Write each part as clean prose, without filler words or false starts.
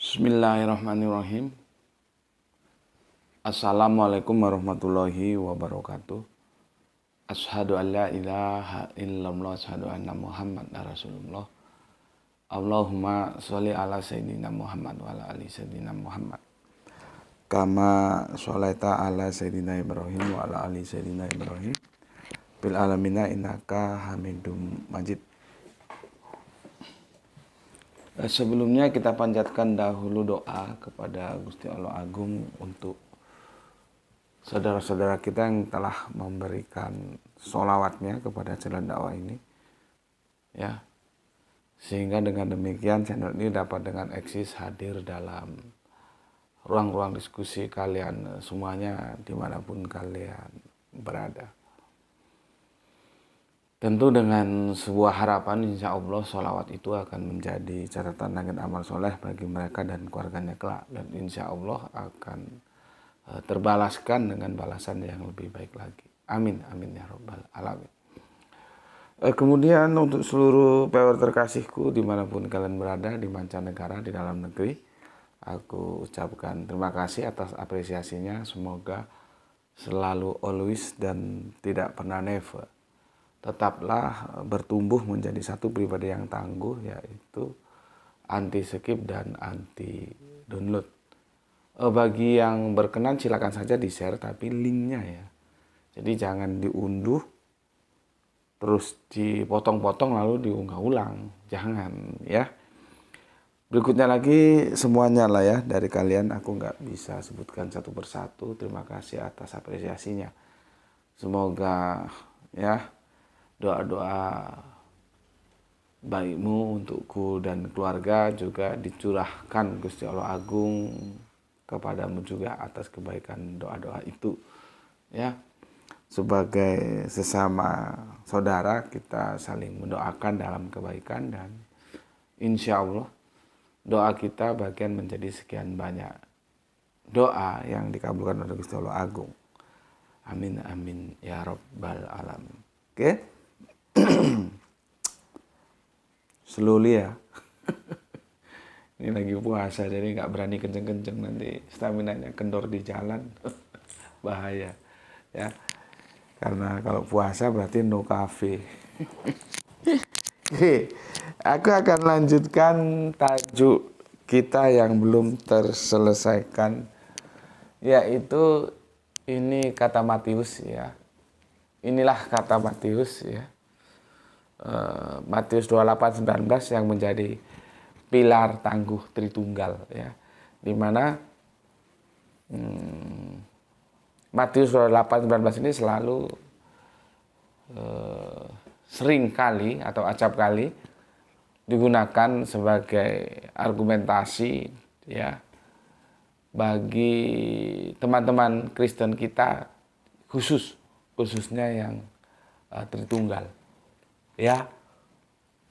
Bismillahirrahmanirrahim. Assalamualaikum warahmatullahi wabarakatuh. Asyhadu an la ilaha illallah, asyhadu anna Muhammad Rasulullah. Allahumma sholli ala sayyidina Muhammad wa ala ali sayyidina Muhammad. Kama sholaita ala sayyidina Ibrahim wa ala ali sayyidina Ibrahim. Bil alamina innaka Hamidum Majid. Sebelumnya kita panjatkan dahulu doa kepada Gusti Allah Agung untuk saudara-saudara kita yang telah memberikan sholawatnya kepada channel dakwah ini, ya, sehingga dengan demikian channel ini dapat dengan eksis hadir dalam ruang-ruang diskusi kalian semuanya dimanapun kalian berada. Tentu dengan sebuah harapan, insya Allah sholawat itu akan menjadi catatan langit amal soleh bagi mereka dan keluarganya kelak, dan insya Allah akan terbalaskan dengan balasan yang lebih baik lagi. Amin, amin ya rabbal alamin. Kemudian untuk seluruh viewer terkasihku dimanapun kalian berada, di mancanegara, di dalam negeri, aku ucapkan terima kasih atas apresiasinya. Semoga selalu always dan tidak pernah never tetaplah bertumbuh menjadi satu pribadi yang tangguh, yaitu anti skip dan anti download. Bagi yang berkenan silakan saja di share, tapi linknya ya, jadi jangan diunduh terus dipotong-potong lalu diunggah ulang, jangan ya. Berikutnya lagi semuanya lah ya, dari kalian aku nggak bisa sebutkan satu persatu. Terima kasih atas apresiasinya. Semoga ya doa-doa baikmu untukku dan keluarga juga dicurahkan Gusti Allah Agung kepadamu juga atas kebaikan doa-doa itu, ya. Sebagai sesama saudara kita saling mendoakan dalam kebaikan, dan insya Allah doa kita bagian menjadi sekian banyak doa yang dikabulkan oleh Gusti Allah Agung. Amin amin ya rabbal alamin. Oke. Slowly ya. Ini lagi puasa jadi nggak berani kenceng-kenceng, nanti staminanya kendor di jalan. Bahaya ya. Karena kalau puasa berarti no cafe. Oke, aku akan lanjutkan tajuk kita yang belum terselesaikan, yaitu ini kata Matius ya. Inilah kata Matius ya. Matius 28:19 yang menjadi pilar tangguh Tritunggal ya. Dimana Matius 28:19 ini selalu sering kali atau acap kali digunakan sebagai argumentasi ya bagi teman-teman Kristen kita, khususnya yang Tritunggal ya.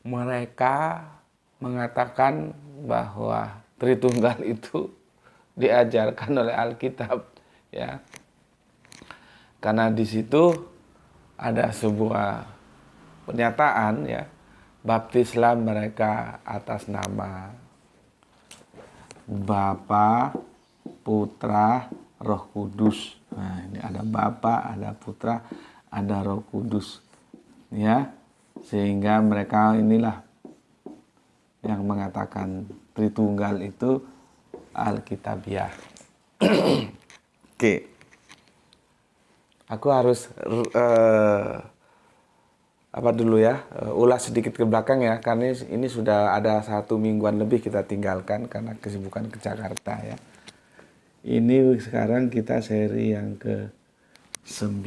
Mereka mengatakan bahwa Tritunggal itu diajarkan oleh Alkitab ya, karena di situ ada sebuah pernyataan ya, baptislah mereka atas nama Bapa, Putra, Roh Kudus. Nah, ini ada Bapa, ada Putra, ada Roh Kudus ya, sehingga mereka inilah yang mengatakan Tritunggal itu Alkitabiah. Oke, aku harus ulas sedikit ke belakang ya, karena ini sudah ada 1 mingguan lebih kita tinggalkan karena kesibukan ke Jakarta ya. Ini sekarang kita seri yang ke-9.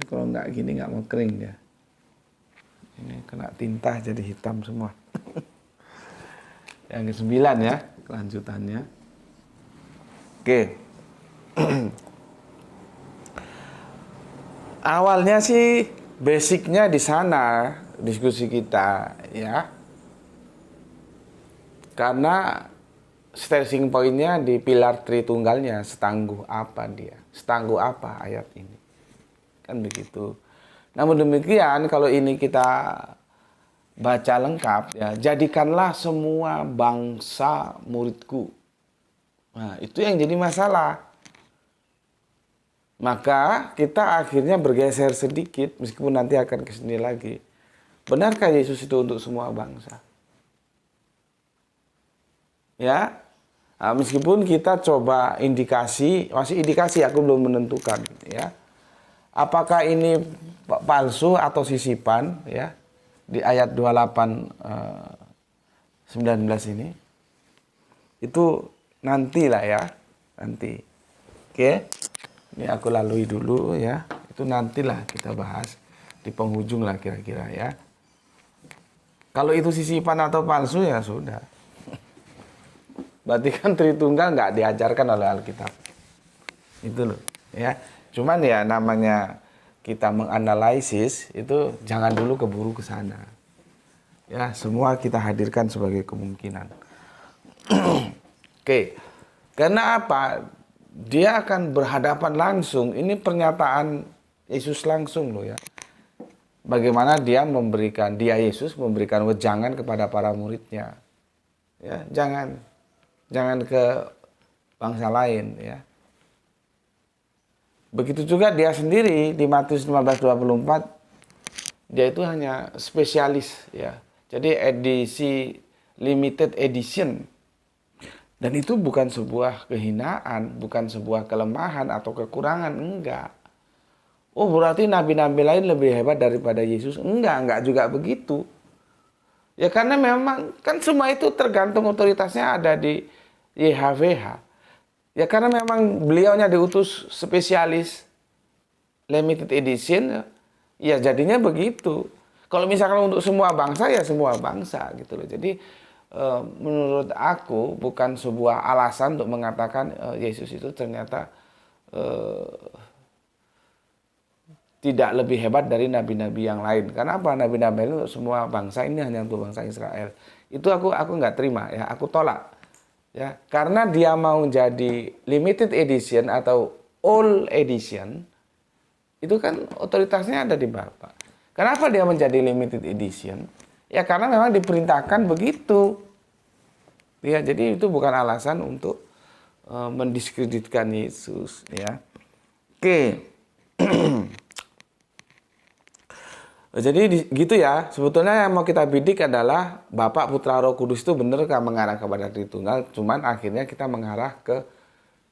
Kalau nggak gini nggak mau kering ya. Ini kena tinta jadi hitam semua. Yang ke-9 ya, kelanjutannya. Oke. Awalnya sih basicnya di sana diskusi kita ya. Karena starting pointnya di pilar Tritunggalnya, setangguh apa dia, setangguh apa ayat ini, kan begitu. Namun demikian, kalau ini kita baca lengkap, ya, jadikanlah semua bangsa muridku. Nah, itu yang jadi masalah. Maka kita akhirnya bergeser sedikit, meskipun nanti akan ke sini lagi. Benarkah Yesus itu untuk semua bangsa? Ya, nah, meskipun kita coba indikasi, masih indikasi, aku belum menentukan, ya. Apakah ini palsu atau sisipan, ya, di ayat 28 19 ini? Itu nantilah, ya, nanti. Oke, ini aku lalui dulu, ya. Itu nantilah kita bahas di penghujung lah kira-kira, ya. Kalau itu sisipan atau palsu, ya sudah. Berarti kan Tritunggal nggak diajarkan oleh Alkitab. Itu loh, ya. Cuman ya namanya kita menganalisis itu jangan dulu keburu ke sana. Ya, semua kita hadirkan sebagai kemungkinan. Oke. Karena apa? Dia akan berhadapan langsung. Ini pernyataan Yesus langsung loh, ya. Bagaimana dia Yesus memberikan wejangan kepada para muridnya. Ya, jangan ke bangsa lain, ya. Begitu juga dia sendiri di Matius 15:24, dia itu hanya spesialis, ya. Jadi edisi limited edition. Dan itu bukan sebuah kehinaan, bukan sebuah kelemahan atau kekurangan, enggak. Oh, berarti nabi-nabi lain lebih hebat daripada Yesus? Enggak juga begitu. Ya karena memang kan semua itu tergantung otoritasnya ada di YHWH. Ya karena memang beliaunya diutus spesialis limited edition, ya jadinya begitu. Kalau misalkan untuk semua bangsa, ya semua bangsa gitu loh. Jadi menurut aku bukan sebuah alasan untuk mengatakan Yesus itu ternyata tidak lebih hebat dari nabi-nabi yang lain. Karena apa? Nabi-nabi itu untuk semua bangsa, ini hanya untuk bangsa Israel. Itu aku nggak terima, ya, aku tolak. Ya, karena dia mau jadi limited edition atau all edition, itu kan otoritasnya ada di Bapa. Kenapa dia menjadi limited edition? Ya karena memang diperintahkan begitu. Ya, jadi itu bukan alasan untuk mendiskreditkan Yesus, ya. Oke. Jadi gitu ya, sebetulnya yang mau kita bidik adalah Bapa, Putra, Roh Kudus itu benar kan mengarah kepada Tritunggal, cuman akhirnya kita mengarah ke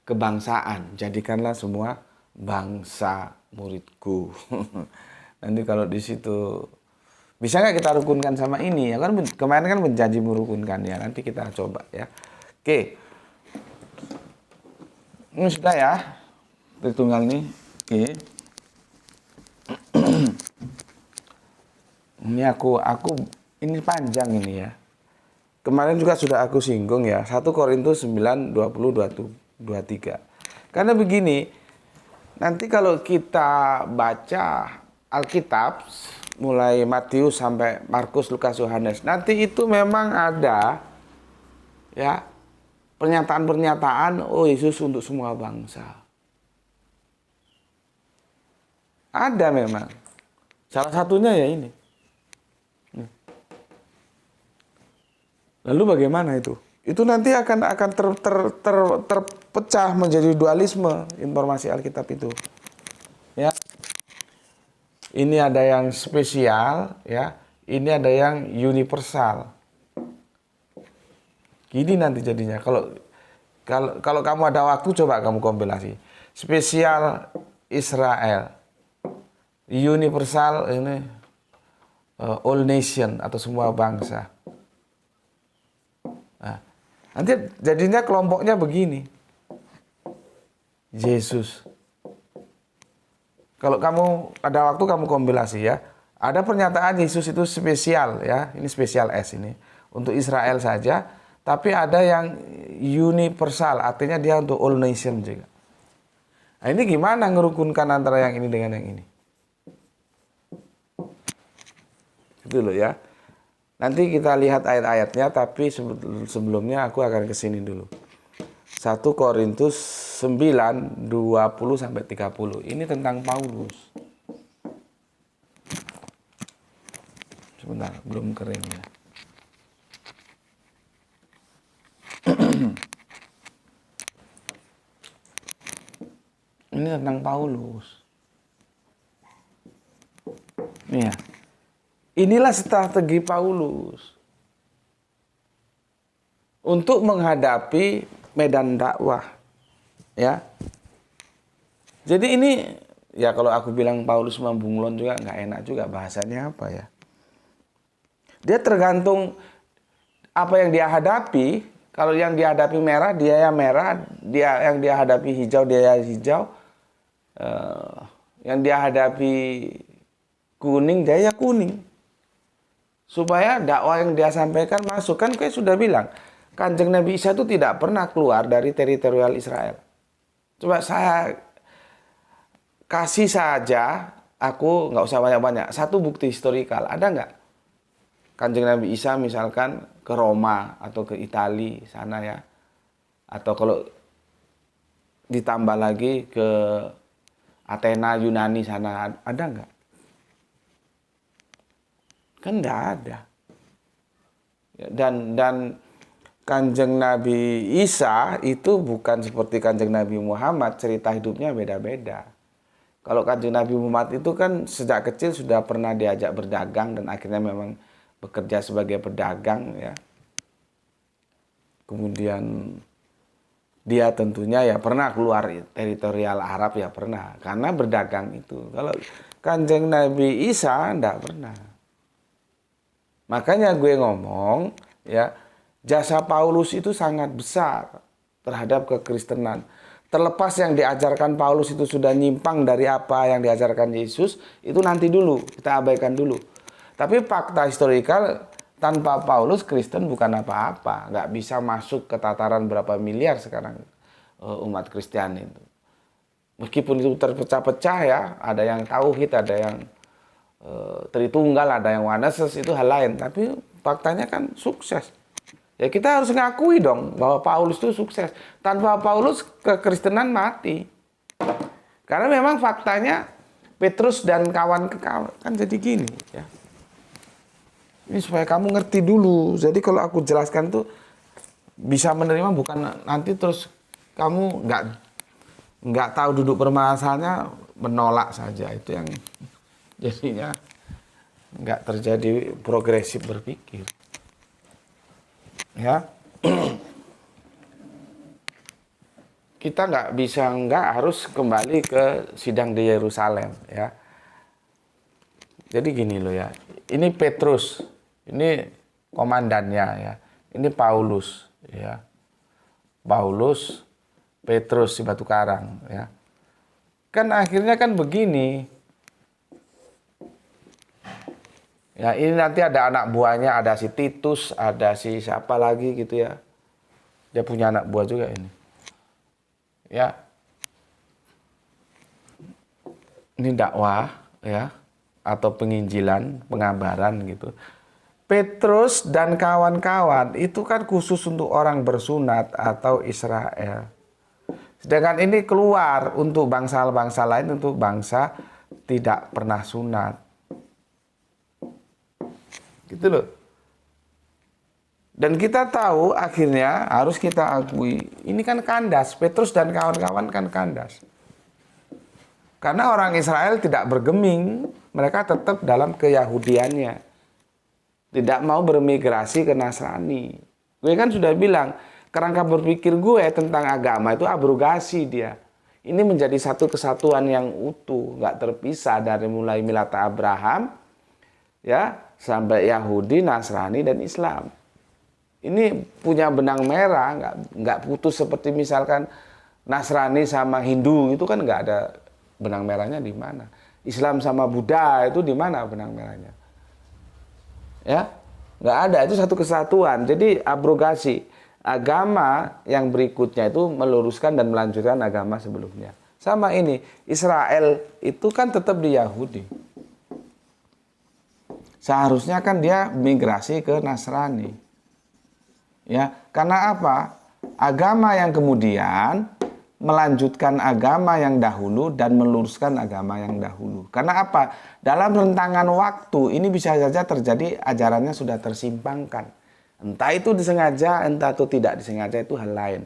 kebangsaan. Jadikanlah semua bangsa muridku. Nanti kalau di situ bisa nggak kita rukunkan sama ini, ya kan kemarin kan berjanji merukunkan, ya, nanti kita coba, ya. Oke. Ini sudah, ya, Tritunggal nih. Oke. Ini aku ini panjang ini, ya. Kemarin juga sudah aku singgung, ya. 1 Korintus 9, 20, 23. Karena begini, nanti kalau kita baca Alkitab mulai Matius sampai Markus, Lukas, Yohanes, nanti itu memang ada, ya, pernyataan-pernyataan Yesus untuk semua bangsa. Ada memang. Salah satunya ya ini. Lalu bagaimana itu? Itu nanti akan terpecah menjadi dualisme informasi Alkitab itu. Ya. Ini ada yang spesial, ya. Ini ada yang universal. Gini nanti jadinya. Kalau kamu ada waktu, coba kamu kompilasi. Spesial Israel, universal ini all nation atau semua bangsa. Nah, nanti jadinya kelompoknya begini. Yesus. Kalau kamu ada waktu, kamu kompilasi, ya. Ada pernyataan Yesus itu spesial, ya. Ini spesial S ini untuk Israel saja, tapi ada yang universal, artinya dia untuk all nation juga. Nah, ini gimana ngerukunkan antara yang ini dengan yang ini? Gitu loh, ya. Nanti kita lihat ayat-ayatnya, tapi sebelumnya aku akan ke sini dulu. 1 Korintus 9, 20 sampai 30. Ini tentang Paulus. Sebentar, belum kering ya. Ini tentang Paulus. Nih ya. Inilah strategi Paulus untuk menghadapi medan dakwah. Ya. Jadi ini ya kalau aku bilang Paulus membunglon juga nggak enak juga, bahasanya apa ya. Dia tergantung apa yang dia hadapi. Kalau yang dia hadapi merah, dia yang merah. Yang dia hadapi hijau, dia yang hijau. Yang dia hadapi kuning, dia ya kuning. Supaya dakwah yang dia sampaikan masuk. Kan kayak sudah bilang, Kanjeng Nabi Isa itu tidak pernah keluar dari teritorial Israel. Coba saya kasih saja, aku nggak usah banyak-banyak, satu bukti historikal. Ada nggak Kanjeng Nabi Isa misalkan ke Roma atau ke Italia sana ya, atau kalau ditambah lagi ke Athena Yunani sana, ada nggak? Kan nggak ada. Dan Kanjeng Nabi Isa itu bukan seperti Kanjeng Nabi Muhammad, cerita hidupnya beda-beda. Kalau Kanjeng Nabi Muhammad itu kan sejak kecil sudah pernah diajak berdagang dan akhirnya memang bekerja sebagai pedagang ya. Kemudian dia tentunya ya pernah keluar teritorial Arab ya pernah, karena berdagang itu. Kalau Kanjeng Nabi Isa enggak pernah. Makanya gue ngomong ya, jasa Paulus itu sangat besar terhadap kekristenan. Terlepas yang diajarkan Paulus itu sudah nyimpang dari apa yang diajarkan Yesus, itu nanti dulu, kita abaikan dulu. Tapi fakta historikal, tanpa Paulus Kristen bukan apa-apa. Nggak bisa masuk ke tataran berapa miliar sekarang umat Kristiani itu. Meskipun itu terpecah-pecah ya, ada yang tauhid, ada yang Tritunggal, ada yang Onesis, itu hal lain. Tapi faktanya kan sukses. Ya kita harus ngakui dong bahwa Paulus itu sukses. Tanpa Paulus kekristenan mati. Karena memang faktanya Petrus dan kawan-kawan kan jadi gini ya. Ini supaya kamu ngerti dulu. Jadi kalau aku jelaskan tuh bisa menerima, bukan nanti terus kamu nggak tahu duduk permasalahannya, menolak saja. Itu yang jadinya nggak terjadi progresif berpikir. Ya, kita nggak harus kembali ke sidang di Yerusalem ya. Jadi gini loh ya, ini Petrus, ini komandannya ya, ini Paulus ya, Paulus, Petrus di Batu Karang ya. Kan akhirnya kan begini. Ya ini nanti ada anak buahnya, ada si Titus, ada si siapa lagi gitu ya. Dia punya anak buah juga ini. Ya. Ini dakwah ya, atau penginjilan, pengabaran gitu. Petrus dan kawan-kawan itu kan khusus untuk orang bersunat atau Israel. Sedangkan ini keluar untuk bangsa-bangsa lain, untuk bangsa tidak pernah sunat. Gitu loh. Dan kita tahu akhirnya harus kita akui, ini kan kandas. Petrus dan kawan-kawan kan kandas. Karena orang Israel tidak bergeming, mereka tetap dalam keyahudiannya. Tidak mau bermigrasi ke Nasrani. Gue kan sudah bilang, kerangka berpikir gue tentang agama itu abrogasi dia. Ini menjadi satu kesatuan yang utuh, nggak terpisah dari mulai milata Abraham, ya, sampai Yahudi, Nasrani, dan Islam. Ini punya benang merah, nggak putus seperti misalkan Nasrani sama Hindu itu kan nggak ada benang merahnya di mana. Islam sama Buddha itu di mana benang merahnya? Ya, nggak ada, itu satu kesatuan. Jadi abrogasi agama yang berikutnya itu meluruskan dan melanjutkan agama sebelumnya. Sama ini Israel itu kan tetap di Yahudi. Seharusnya kan dia migrasi ke Nasrani. Ya, karena apa? Agama yang kemudian melanjutkan agama yang dahulu dan meluruskan agama yang dahulu. Karena apa? Dalam rentangan waktu ini bisa saja terjadi ajarannya sudah tersimpangkan. Entah itu disengaja, entah itu tidak disengaja, itu hal lain.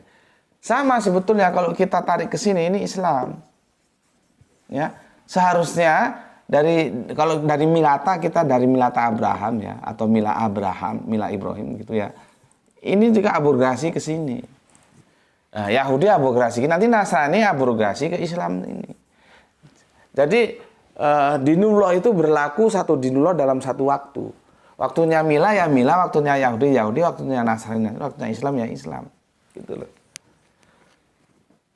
Sama sebetulnya kalau kita tarik ke sini, ini Islam. Ya, seharusnya kalau dari milata, kita dari milata Abraham ya, atau mila Abraham, mila Ibrahim gitu ya. Ini juga abrogasi ke sini. Nah, Yahudi abrogasi, nanti Nasrani abrogasi ke Islam ini. Jadi dinullah itu berlaku satu dinullah dalam satu waktu. Waktunya mila ya mila, waktunya Yahudi Yahudi, waktunya Nasrani, waktunya Islam ya Islam. Gitu loh.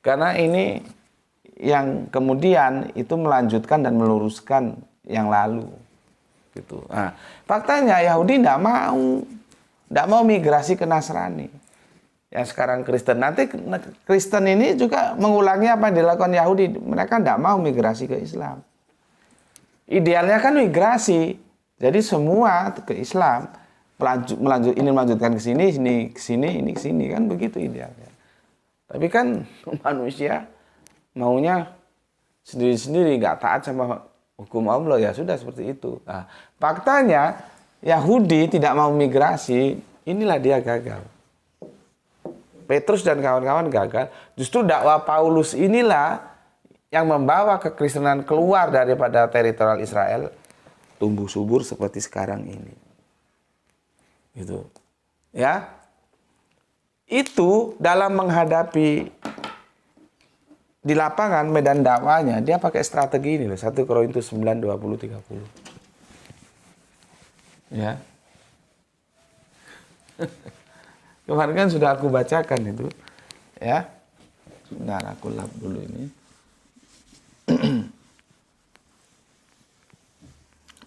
Karena ini yang kemudian itu melanjutkan dan meluruskan yang lalu. Gitu. Nah, faktanya Yahudi tidak mau migrasi ke Nasrani. Yang sekarang Kristen, nanti Kristen ini juga mengulangi apa yang dilakukan Yahudi. Mereka tidak mau migrasi ke Islam. Idealnya kan migrasi. Jadi semua ke Islam, ini melanjutkan ke sini, ini ke sini, kan begitu idealnya. Tapi kan manusia maunya sendiri-sendiri, nggak taat sama hukum Allah, ya sudah seperti itu. Nah, faktanya Yahudi tidak mau migrasi, inilah dia gagal. Petrus dan kawan-kawan gagal. Justru dakwah Paulus inilah yang membawa kekristenan keluar daripada teritorial Israel, tumbuh subur seperti sekarang ini. Gitu. Ya. Itu dalam menghadapi di lapangan medan dakwanya, dia pakai strategi ini loh, 1 Korintus 9, 20, 30. Ya. Kemarin kan sudah aku bacakan itu. Ya. Sebentar aku lap dulu ini.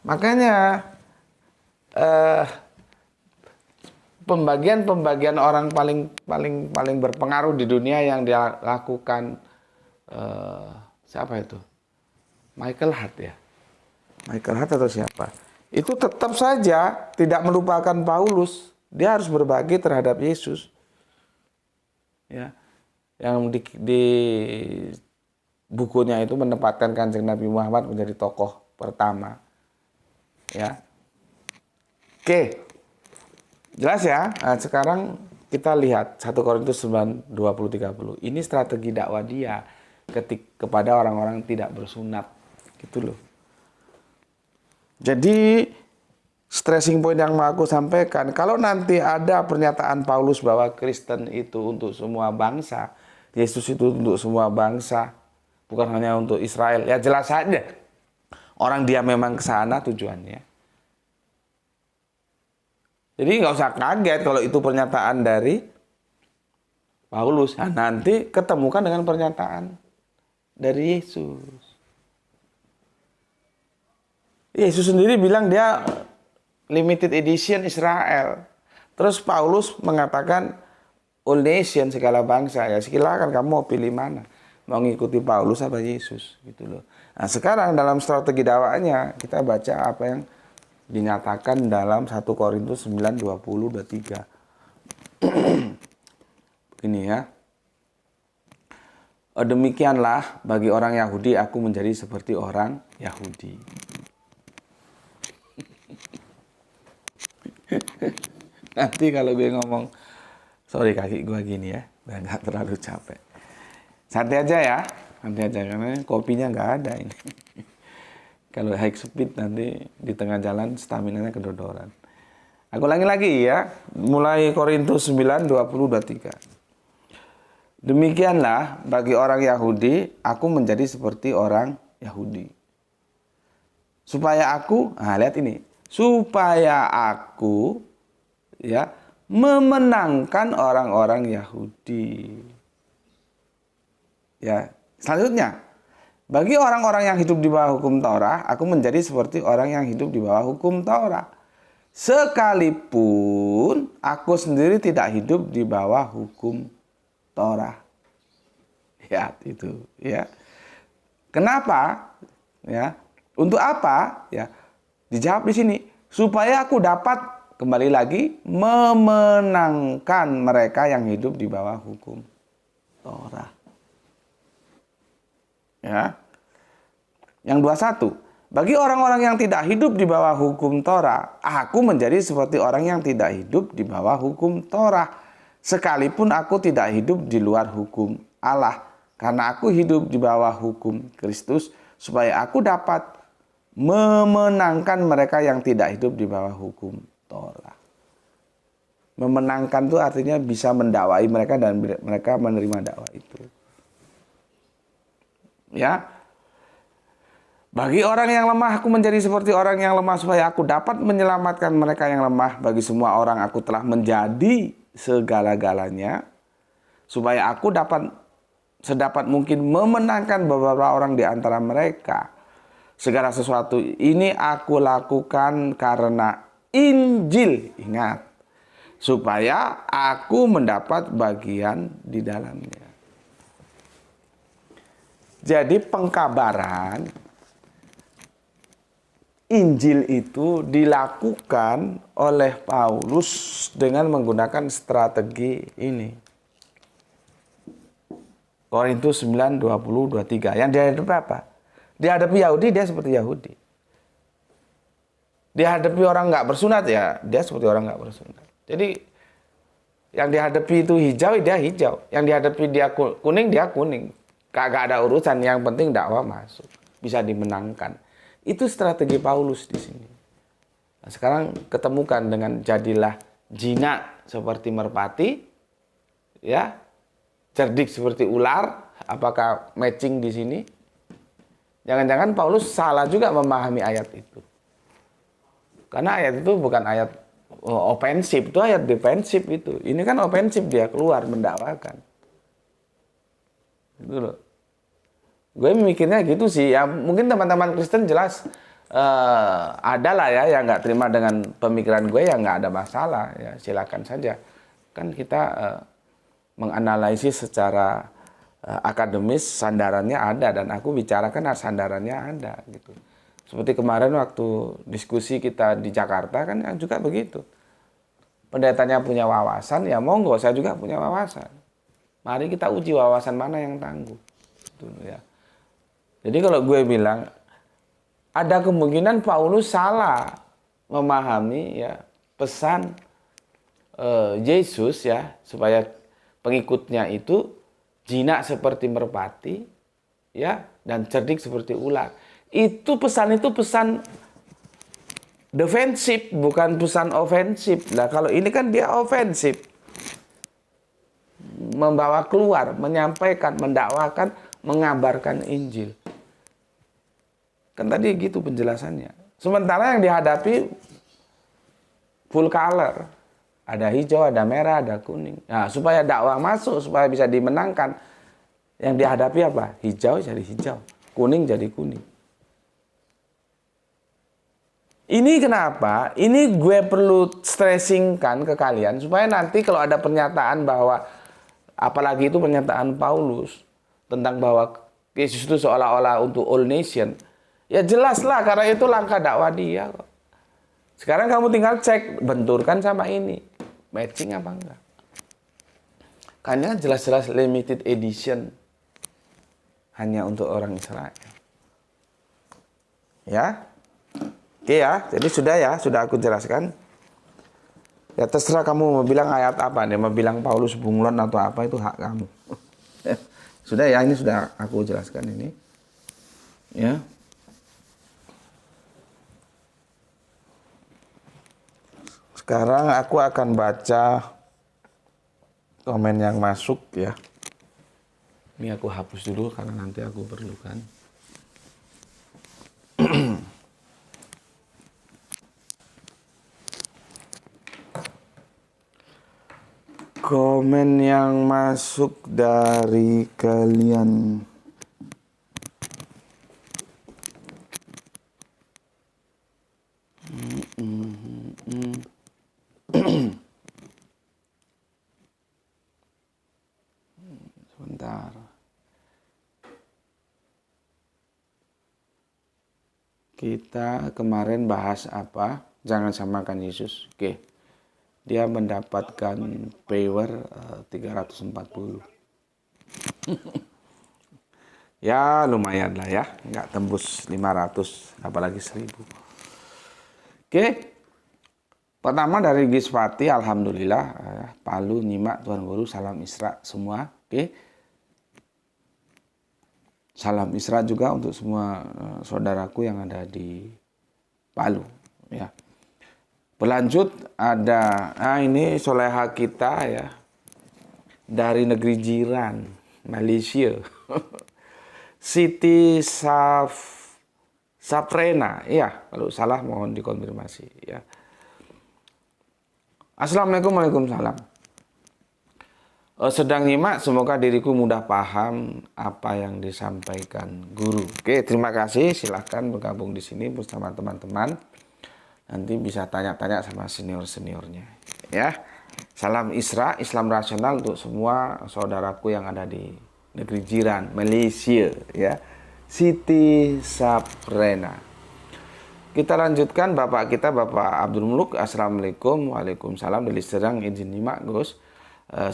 Makanya pembagian orang paling berpengaruh di dunia yang dia lakukan siapa itu? Michael Hart ya. Michael Hart atau siapa? Itu tetap saja tidak melupakan Paulus. Dia harus berbagi terhadap Yesus. Ya. Yang di bukunya itu menempatkan Kanjeng Nabi Muhammad menjadi tokoh pertama. Ya. Oke. Jelas ya? Nah, sekarang kita lihat 1 Korintus 9, 20, 30. Ini strategi dakwah dia kepada orang-orang tidak bersunat. Gitu loh. Jadi stressing point yang mau aku sampaikan, kalau nanti ada pernyataan Paulus bahwa Kristen itu untuk semua bangsa, Yesus itu untuk semua bangsa, bukan hanya untuk Israel, ya jelas saja orang dia memang ke sana tujuannya. Jadi nggak usah kaget kalau itu pernyataan dari Paulus. Nah, nanti ketemukan dengan pernyataan dari Yesus. Yesus sendiri bilang dia limited edition Israel. Terus Paulus mengatakan all nation, segala bangsa. Ya silakan kamu mau pilih mana. Mau ngikuti Paulus apa Yesus gitu loh. Nah, sekarang dalam strategi dakwahnya kita baca apa yang dinyatakan dalam 1 Korintus 9, 20, 23. Begini ya. Demikianlah bagi orang Yahudi aku menjadi seperti orang Yahudi. Nanti kalau gue ngomong, sorry kaki gue gini ya, biar nggak terlalu capek. Santai aja ya, santai aja karena kopinya nggak ada ini. Kalau high speed nanti di tengah jalan staminanya kedodoran. Aku ulangi lagi ya, mulai Korintus 9, 20, 23. Demikianlah bagi orang Yahudi, aku menjadi seperti orang Yahudi. Supaya aku, lihat ini, supaya aku ya memenangkan orang-orang Yahudi. Ya, selanjutnya, bagi orang-orang yang hidup di bawah hukum Taurat, aku menjadi seperti orang yang hidup di bawah hukum Taurat. Sekalipun aku sendiri tidak hidup di bawah hukum Taurat. Ya, itu ya. Kenapa? Ya. Untuk apa? Ya. Dijawab di sini, supaya aku dapat kembali lagi memenangkan mereka yang hidup di bawah hukum Taurat. Ya. Yang 21. Bagi orang-orang yang tidak hidup di bawah hukum Torah, aku menjadi seperti orang yang tidak hidup di bawah hukum Torah. Sekalipun aku tidak hidup di luar hukum Allah. Karena aku hidup di bawah hukum Kristus, supaya aku dapat memenangkan mereka yang tidak hidup di bawah hukum Torah. Memenangkan itu artinya bisa mendakwai mereka dan mereka menerima dakwah itu. Ya. Bagi orang yang lemah, aku menjadi seperti orang yang lemah supaya aku dapat menyelamatkan mereka yang lemah. Bagi semua orang aku telah menjadi segala-galanya supaya aku dapat sedapat mungkin memenangkan beberapa orang di antara mereka. Segala sesuatu ini aku lakukan karena Injil, ingat, supaya aku mendapat bagian di dalamnya. Jadi pengkabaran Injil itu dilakukan oleh Paulus dengan menggunakan strategi ini. Korintus 9, 20, 23. Yang dihadapi apa? Dihadapi Yahudi, dia seperti Yahudi. Dihadapi orang nggak bersunat, ya dia seperti orang nggak bersunat. Jadi yang dihadapi itu hijau, dia hijau. Yang dihadapi dia kuning, dia kuning. Kagak ada urusan, yang penting dakwah masuk. Bisa dimenangkan. Itu strategi Paulus di sini. Nah, sekarang ketemukan dengan jadilah jinak seperti merpati, ya, cerdik seperti ular. Apakah matching di sini? Jangan-jangan Paulus salah juga memahami ayat itu. Karena ayat itu bukan ayat ofensif, itu ayat defensif itu. Ini kan ofensif, dia keluar mendakwakan. Gitu loh. Gue mikirnya gitu sih, ya mungkin teman-teman Kristen jelas ada lah ya yang nggak terima dengan pemikiran gue, ya nggak ada masalah, ya silakan saja. Kan kita menganalisis secara akademis, sandarannya ada, dan aku bicarakan sandarannya ada gitu. Seperti kemarin waktu diskusi kita di Jakarta kan juga begitu. Pendetanya punya wawasan, ya monggo, saya juga punya wawasan. Mari kita uji wawasan mana yang tangguh. Gitu, ya. Jadi kalau gue bilang ada kemungkinan Paulus salah memahami ya pesan Yesus ya, supaya pengikutnya itu jinak seperti merpati ya, dan cerdik seperti ular. Itu pesan defensif, bukan pesan ofensif. Nah, kalau ini kan dia ofensif. Membawa keluar, menyampaikan, mendakwakan, mengabarkan Injil. Kan tadi gitu penjelasannya. Sementara yang dihadapi full color. Ada hijau, ada merah, ada kuning. Nah, supaya dakwah masuk, supaya bisa dimenangkan. Yang dihadapi apa? Hijau jadi hijau, kuning jadi kuning. Ini kenapa? Ini gue perlu stressingkan ke kalian supaya nanti kalau ada pernyataan bahwa, apalagi itu pernyataan Paulus tentang bahwa Yesus itu seolah-olah untuk all nation, ya jelaslah karena itu langkah dakwah dia kok. Sekarang kamu tinggal cek, benturkan sama ini, matching apa enggak? Karena jelas-jelas limited edition, hanya untuk orang Israel. Ya. Oke ya, jadi sudah aku jelaskan. Ya terserah kamu mau bilang ayat apa nih, mau bilang Paulus bunglon atau apa, itu hak kamu. Sudah ya, ini sudah aku jelaskan ini. Ya. Sekarang aku akan baca komen yang masuk ya. Ini aku hapus dulu karena nanti aku perlukan. Komen yang masuk dari kalian. Sebentar. Kita kemarin bahas apa? Jangan samakan Yesus. Oke. Dia mendapatkan viewer 340. Ya lumayan lah ya, nggak tembus 500, apalagi 1000. Oke, pertama dari Gispati, alhamdulillah, Palu, nyimak, Tuan Guru, salam Isra semua. Oke, salam Isra juga untuk semua saudaraku yang ada di Palu. Ya, berlanjut ada, ini soleha kita ya, dari negeri jiran, Malaysia. Siti Saprena, iya, kalau salah mohon dikonfirmasi ya. Assalamualaikum, waalaikumsalam. Sedang nyimak, semoga diriku mudah paham apa yang disampaikan guru. Oke, terima kasih. Silahkan bergabung di sini bersama teman-teman. Nanti bisa tanya-tanya sama senior-seniornya. Ya, salam Isra, Islam rasional untuk semua saudaraku yang ada di negeri jiran, Malaysia, ya. Siti Saprena. Kita lanjutkan Bapak kita, Bapak Abdul Muluk. Assalamualaikum, waalaikumsalam. Dari Serang, izin nyimak Gus.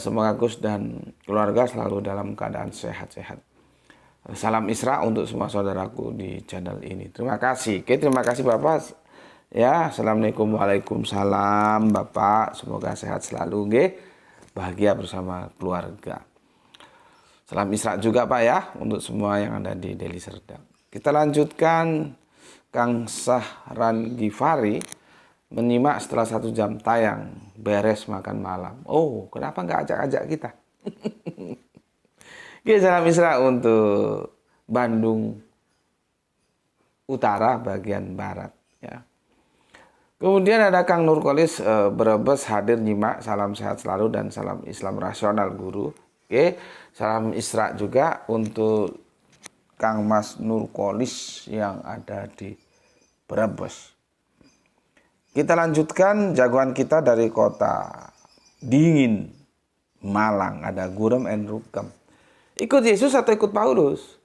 Semoga Gus dan keluarga selalu dalam keadaan sehat-sehat. Salam Isra untuk semua saudaraku di channel ini. Terima kasih. Oke, terima kasih Bapak. Ya, Assalamualaikum, waalaikumsalam Bapak. Semoga sehat selalu, nggih. Bahagia bersama keluarga. Salam Isra juga Pak ya, untuk semua yang ada di Deli Serdang. Kita lanjutkan, Kang Sahran Gifari menyimak setelah 1 jam tayang, beres makan malam. Oh, kenapa nggak ajak-ajak kita? Oke, salam Isra untuk Bandung Utara bagian Barat. Ya. Kemudian ada Kang Nurkolis Brebes hadir nyimak, salam sehat selalu dan salam Islam rasional guru. Oke, salam Isra juga untuk Kang Mas Nurkolis yang ada di Brebes. Kita lanjutkan jagoan kita dari kota dingin Malang, ada Gurem and Rukam. Ikut Yesus atau ikut Paulus?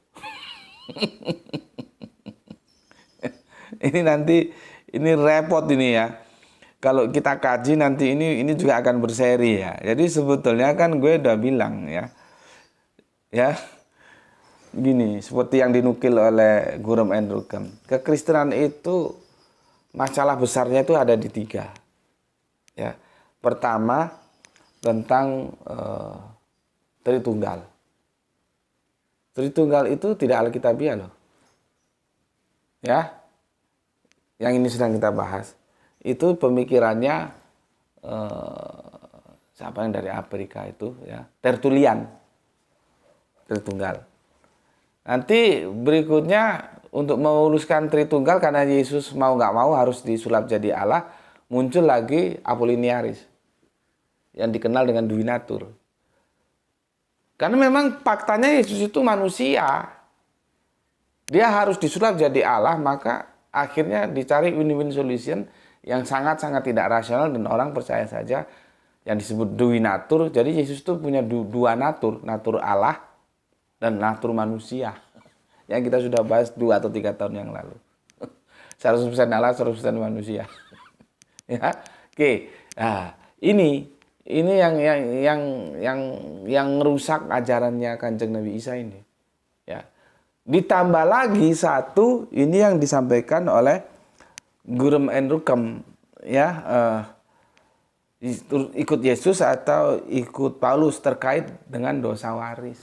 Ini nanti ini repot ini ya. Kalau kita kaji nanti ini juga akan berseri ya. Jadi sebetulnya kan gue udah bilang ya. Ya. Gini, seperti yang dinukil oleh Gurem and Rukam. Kekristenan itu masalah besarnya itu ada di 3. Ya. Pertama tentang Tritunggal. Tritunggal itu tidak alkitabiah loh. Ya. Yang ini sedang kita bahas. Itu pemikirannya siapa yang dari Afrika itu ya, Tertullian, Tritunggal. Nanti berikutnya untuk meluluskan Tritunggal karena Yesus mau nggak mau harus disulap jadi Allah, muncul lagi Apollinaris yang dikenal dengan Duinatur. Karena memang faktanya Yesus itu manusia, dia harus disulap jadi Allah, maka akhirnya dicari win-win solution yang sangat-sangat tidak rasional dan orang percaya saja yang disebut Duinatur. Jadi Yesus itu punya 2 natur, natur Allah dan natur manusia. Yang kita sudah bahas 2 atau 3 tahun yang lalu. 100% Allah, 100% manusia. Ya. Oke. Nah, ini yang merusak ajarannya Kanjeng Nabi Isa ini. Ya. Ditambah lagi satu, ini yang disampaikan oleh Gurem and Rukam ya, ikut Yesus atau ikut Paulus terkait dengan dosa waris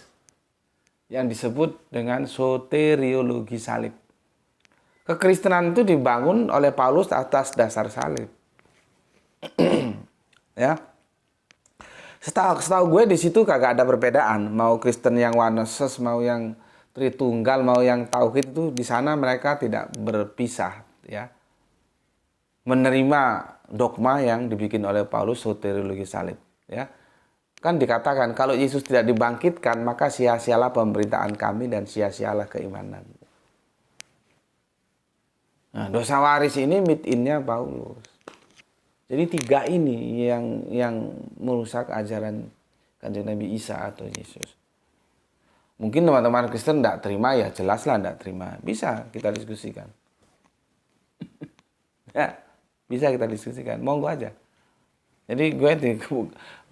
yang disebut dengan soteriologi salib. Kekristenan itu dibangun oleh Paulus atas dasar salib. Ya. Setahu gue di situ kagak ada perbedaan, mau Kristen yang Oneses, mau yang Tritunggal, mau yang Tauhid, itu di sana mereka tidak berpisah ya. Menerima dogma yang dibikin oleh Paulus, soteriologi salib ya. Kan dikatakan kalau Yesus tidak dibangkitkan maka sia-sialah pemberitaan kami dan sia-sialah keimanan. Nah, dosa waris ini meet-in-nya Paulus. Jadi 3 ini yang merusak ajaran Kanjeng Nabi Isa atau Yesus. Mungkin teman-teman Kristen tidak terima, ya jelaslah tidak terima. Bisa kita diskusikan. Ya. Bisa kita diskusikan, monggo aja. Jadi gue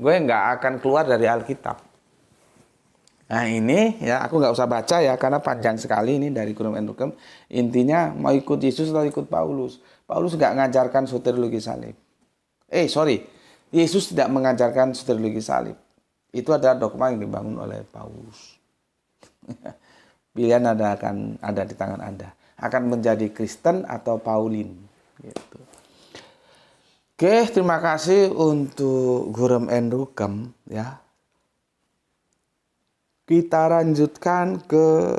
nggak akan keluar dari Alkitab. Nah ini ya aku nggak usah baca ya karena panjang sekali ini dari Gurum Endrukem. Intinya mau ikut Yesus atau ikut Paulus. Paulus nggak mengajarkan soteriologi salib. Sorry, Yesus tidak mengajarkan soteriologi salib. Itu adalah dogma yang dibangun oleh Paulus. Pilihan akan ada di tangan Anda. Akan menjadi Kristen atau Paulin. Gitu. Oke, terima kasih untuk Gurum Endrukem ya. Kita lanjutkan ke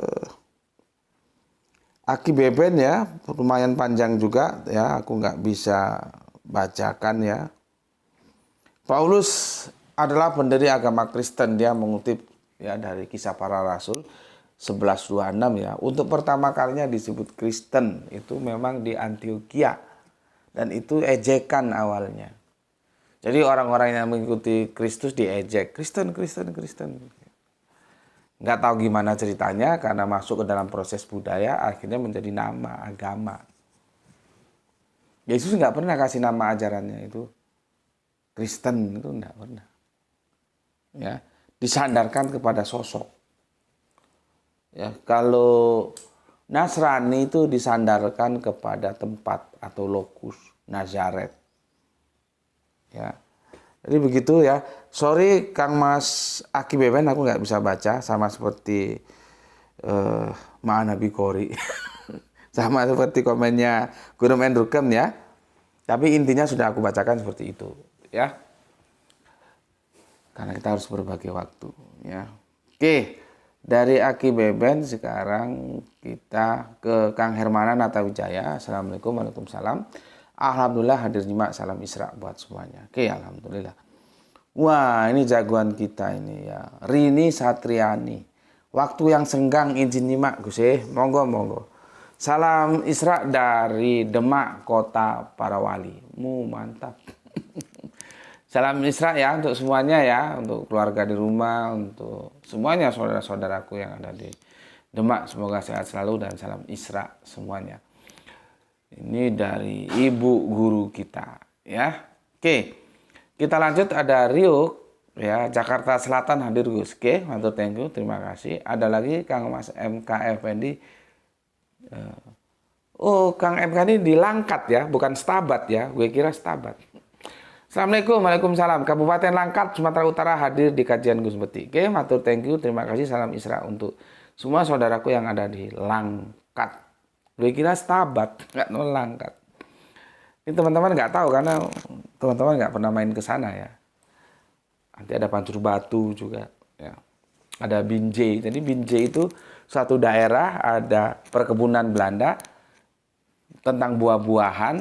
Aki Beben ya, lumayan panjang juga ya, aku nggak bisa bacakan ya. Paulus adalah pendiri agama Kristen, dia mengutip ya dari Kisah Para Rasul 11:26 ya. Untuk pertama kalinya disebut Kristen itu memang di Antioquia dan itu ejekan awalnya. Jadi orang-orang yang mengikuti Kristus diejek, Kristen. Nggak tahu gimana ceritanya karena masuk ke dalam proses budaya akhirnya menjadi nama agama. Yesus nggak pernah kasih nama ajarannya itu Kristen, itu nggak pernah. Ya, disandarkan kepada sosok. Ya, kalau Nasrani itu disandarkan kepada tempat atau lokus Nazaret. Ya. Jadi begitu ya. Sorry Kang Mas Aki Beben, aku nggak bisa baca sama seperti Ma'anabi Kori. Sama seperti komennya Gurum Endrukem ya. Tapi intinya sudah aku bacakan seperti itu ya. Karena kita harus berbagi waktu ya. Oke, dari Aki Beben sekarang kita ke Kang Hermana Natawijaya. Assalamualaikum warahmatullahi wabarakatuh. Alhamdulillah hadir nyimak, salam Isra buat semuanya. Oke, alhamdulillah. Wah, ini jagoan kita ini ya. Rini Satriani. Waktu yang senggang izin nyimak Gus monggo. Salam Isra dari Demak, Kota Parawali. Mantap. Salam Isra ya untuk semuanya ya, untuk keluarga di rumah, untuk semuanya saudara-saudaraku yang ada di Demak. Semoga sehat selalu dan salam Isra semuanya. Ini dari ibu guru kita ya. Oke. Kita lanjut, ada Rio ya, Jakarta Selatan hadir Gus. Oke, matur thank you, terima kasih. Ada lagi Kang Mas MK Effendi. Kang MK ini di Langkat ya, bukan Stabat ya. Gue kira Stabat. Assalamualaikum, waalaikumsalam. Kabupaten Langkat, Sumatera Utara hadir di kajian Gus Beti. Oke, matur thank you, terima kasih. Salam Isra untuk semua saudaraku yang ada di Langkat. Gue kira Stabat, nggak Langkat. Ini teman-teman nggak tahu karena teman-teman nggak pernah main ke sana ya. Nanti ada Pancur Batu juga ya. Ada Binjai. Jadi Binjai itu suatu daerah, ada perkebunan Belanda tentang buah-buahan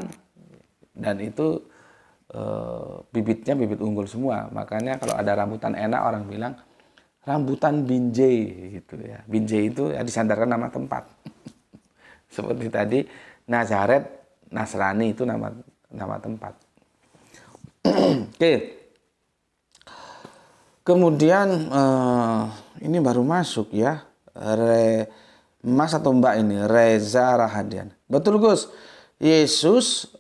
dan itu bibitnya bibit unggul semua. Makanya kalau ada rambutan enak orang bilang rambutan Binjai gitu ya. Binjai itu ya disandarkan nama tempat. Seperti tadi Nazaret, Nasrani itu nama tempat. Oke. Kemudian ini baru masuk ya. Mas atau Mbak ini Reza Rahadian. Betul Gus. Yesus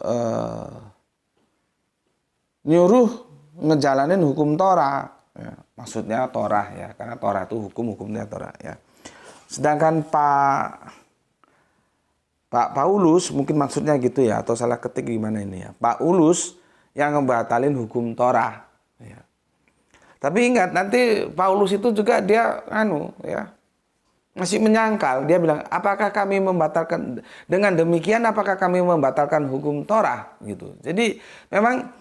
nyuruh ngejalanin hukum Torah. Ya, maksudnya Torah ya, karena Torah itu hukumnya Torah ya. Sedangkan Pak Paulus mungkin maksudnya gitu ya, atau salah ketik gimana ini ya. Paulus yang ngebatalin hukum Torah. Ya. Tapi ingat nanti Paulus itu juga dia ya masih menyangkal. Dia bilang, apakah kami membatalkan, dengan demikian apakah kami membatalkan hukum Torah gitu. Jadi memang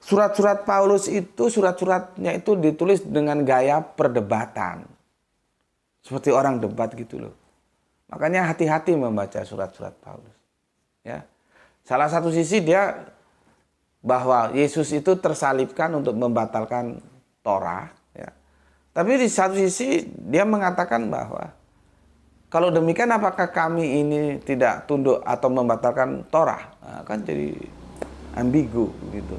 surat-surat Paulus itu, surat-suratnya itu ditulis dengan gaya perdebatan. Seperti orang debat gitu loh. Makanya hati-hati membaca surat-surat Paulus. Ya. Salah satu sisi dia bahwa Yesus itu tersalibkan untuk membatalkan Torah. Ya. Tapi di satu sisi dia mengatakan bahwa kalau demikian apakah kami ini tidak tunduk atau membatalkan Torah? Nah, kan jadi ambigu gitu.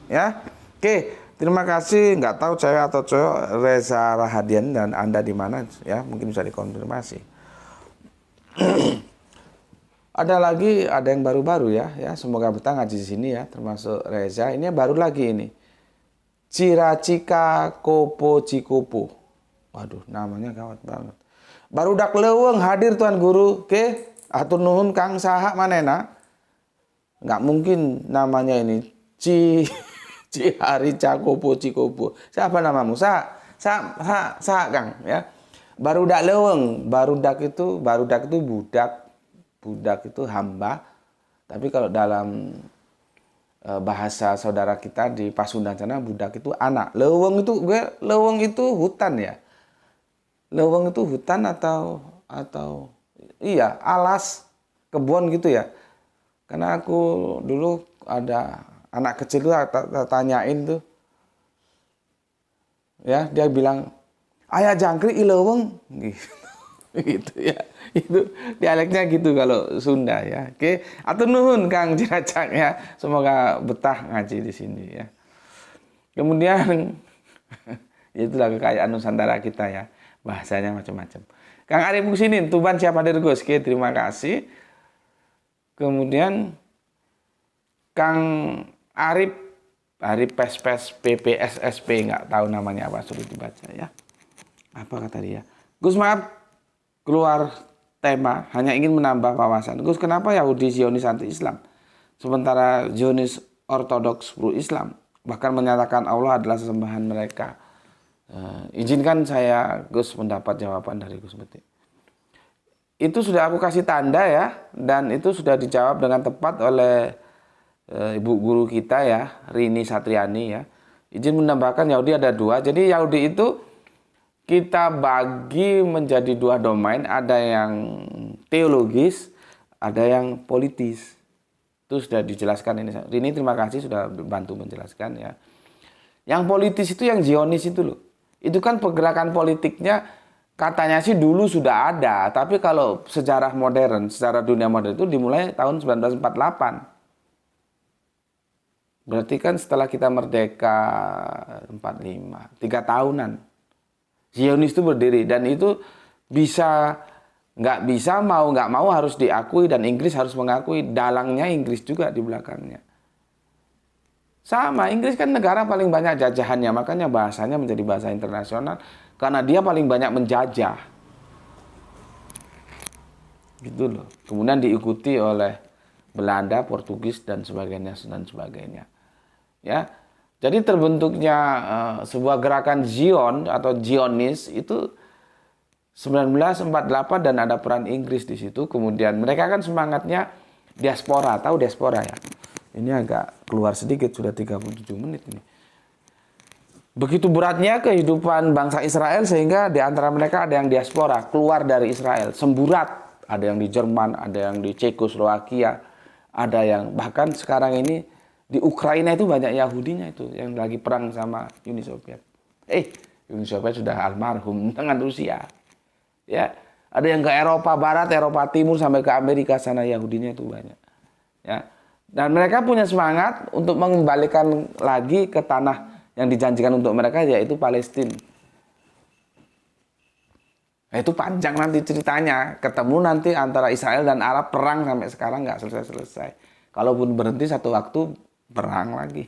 Ya, oke. Terima kasih. Nggak tahu cewek atau cowok, Reza Rahadian, dan Anda di mana? Ya, mungkin bisa dikonfirmasi. Ada yang baru-baru ya, semoga betah ngaji di sini ya, termasuk Reza. Ini baru lagi ini. Ciracika Kopo Cikopo. Waduh, namanya gawat banget. Barudak leuweung hadir Tuan Guru. Oke, atur nuhun Kang saha manena. Nggak mungkin namanya ini Cihari Cakopo Cikopo. Siapa namamu? Sa Kang ya. Barudak leuweung. Barudak itu budak. Budak itu hamba. Tapi kalau dalam bahasa saudara kita di Pasundan sana, budak itu anak. Leuweung itu hutan ya. Leuweung itu hutan atau iya, alas, kebun gitu ya. Karena aku dulu ada anak kecil tuh tanyain tuh. Ya, dia bilang, "Aya jangkrik i leuweung." Gitu ya. Itu dialeknya gitu kalau Sunda ya. Oke, atur nuhun Kang Cilacap ya. Semoga betah ngaji di sini ya. Kemudian itulah kekayaan Nusantara kita ya. Bahasanya macam-macam. Kang Arif Musinin, Tuban siapa Dirgos. Oke, terima kasih. Kemudian Kang Arif Pes PPSSP, nggak tahu namanya apa, suruh dibaca ya. Apa kata dia? Gus, maaf keluar tema, hanya ingin menambah wawasan. Gus, kenapa Yahudi Zionis anti Islam? Sementara Zionis Ortodoks pro Islam, bahkan menyatakan Allah adalah sesembahan mereka. Izinkan saya Gus mendapat jawaban dari Gus Beti. Itu sudah aku kasih tanda ya, dan itu sudah dijawab dengan tepat oleh ibu guru kita ya, Rini Satriani ya. Izin menambahkan Yahudi ada dua. Jadi Yahudi itu kita bagi menjadi dua domain, ada yang teologis, ada yang politis. Itu sudah dijelaskan ini. Rini terima kasih sudah bantu menjelaskan ya. Yang politis itu yang Zionis itu loh. Itu kan pergerakan politiknya katanya sih dulu sudah ada, tapi kalau sejarah modern, sejarah dunia modern itu dimulai tahun 1945. Berarti kan setelah kita merdeka 45, 3 tahunan. Zionis itu berdiri dan itu nggak bisa mau nggak mau harus diakui dan Inggris harus mengakui, dalangnya Inggris juga di belakangnya. Sama, Inggris kan negara paling banyak jajahannya, makanya bahasanya menjadi bahasa internasional karena dia paling banyak menjajah. Gitu loh. Kemudian diikuti oleh Belanda, Portugis dan sebagainya. Ya. Jadi terbentuknya sebuah gerakan Zion atau Zionis itu 1948 dan ada peran Inggris di situ. Kemudian mereka kan semangatnya diaspora, tahu diaspora ya? Ini agak keluar sedikit, sudah 37 menit ini. Begitu beratnya kehidupan bangsa Israel sehingga di antara mereka ada yang diaspora, keluar dari Israel, semburat. Ada yang di Jerman, ada yang di Cekoslowakia, ada yang bahkan sekarang ini di Ukraina itu banyak Yahudinya itu yang lagi perang sama Uni Soviet. Uni Soviet sudah almarhum dengan Rusia. Ya, ada yang ke Eropa Barat, Eropa Timur sampai ke Amerika sana Yahudinya itu banyak. Ya. Dan mereka punya semangat untuk mengembalikan lagi ke tanah yang dijanjikan untuk mereka, yaitu Palestina. Nah, itu panjang nanti ceritanya. Ketemu nanti antara Israel dan Arab, perang sampai sekarang nggak selesai-selesai. Kalaupun berhenti satu waktu, perang lagi.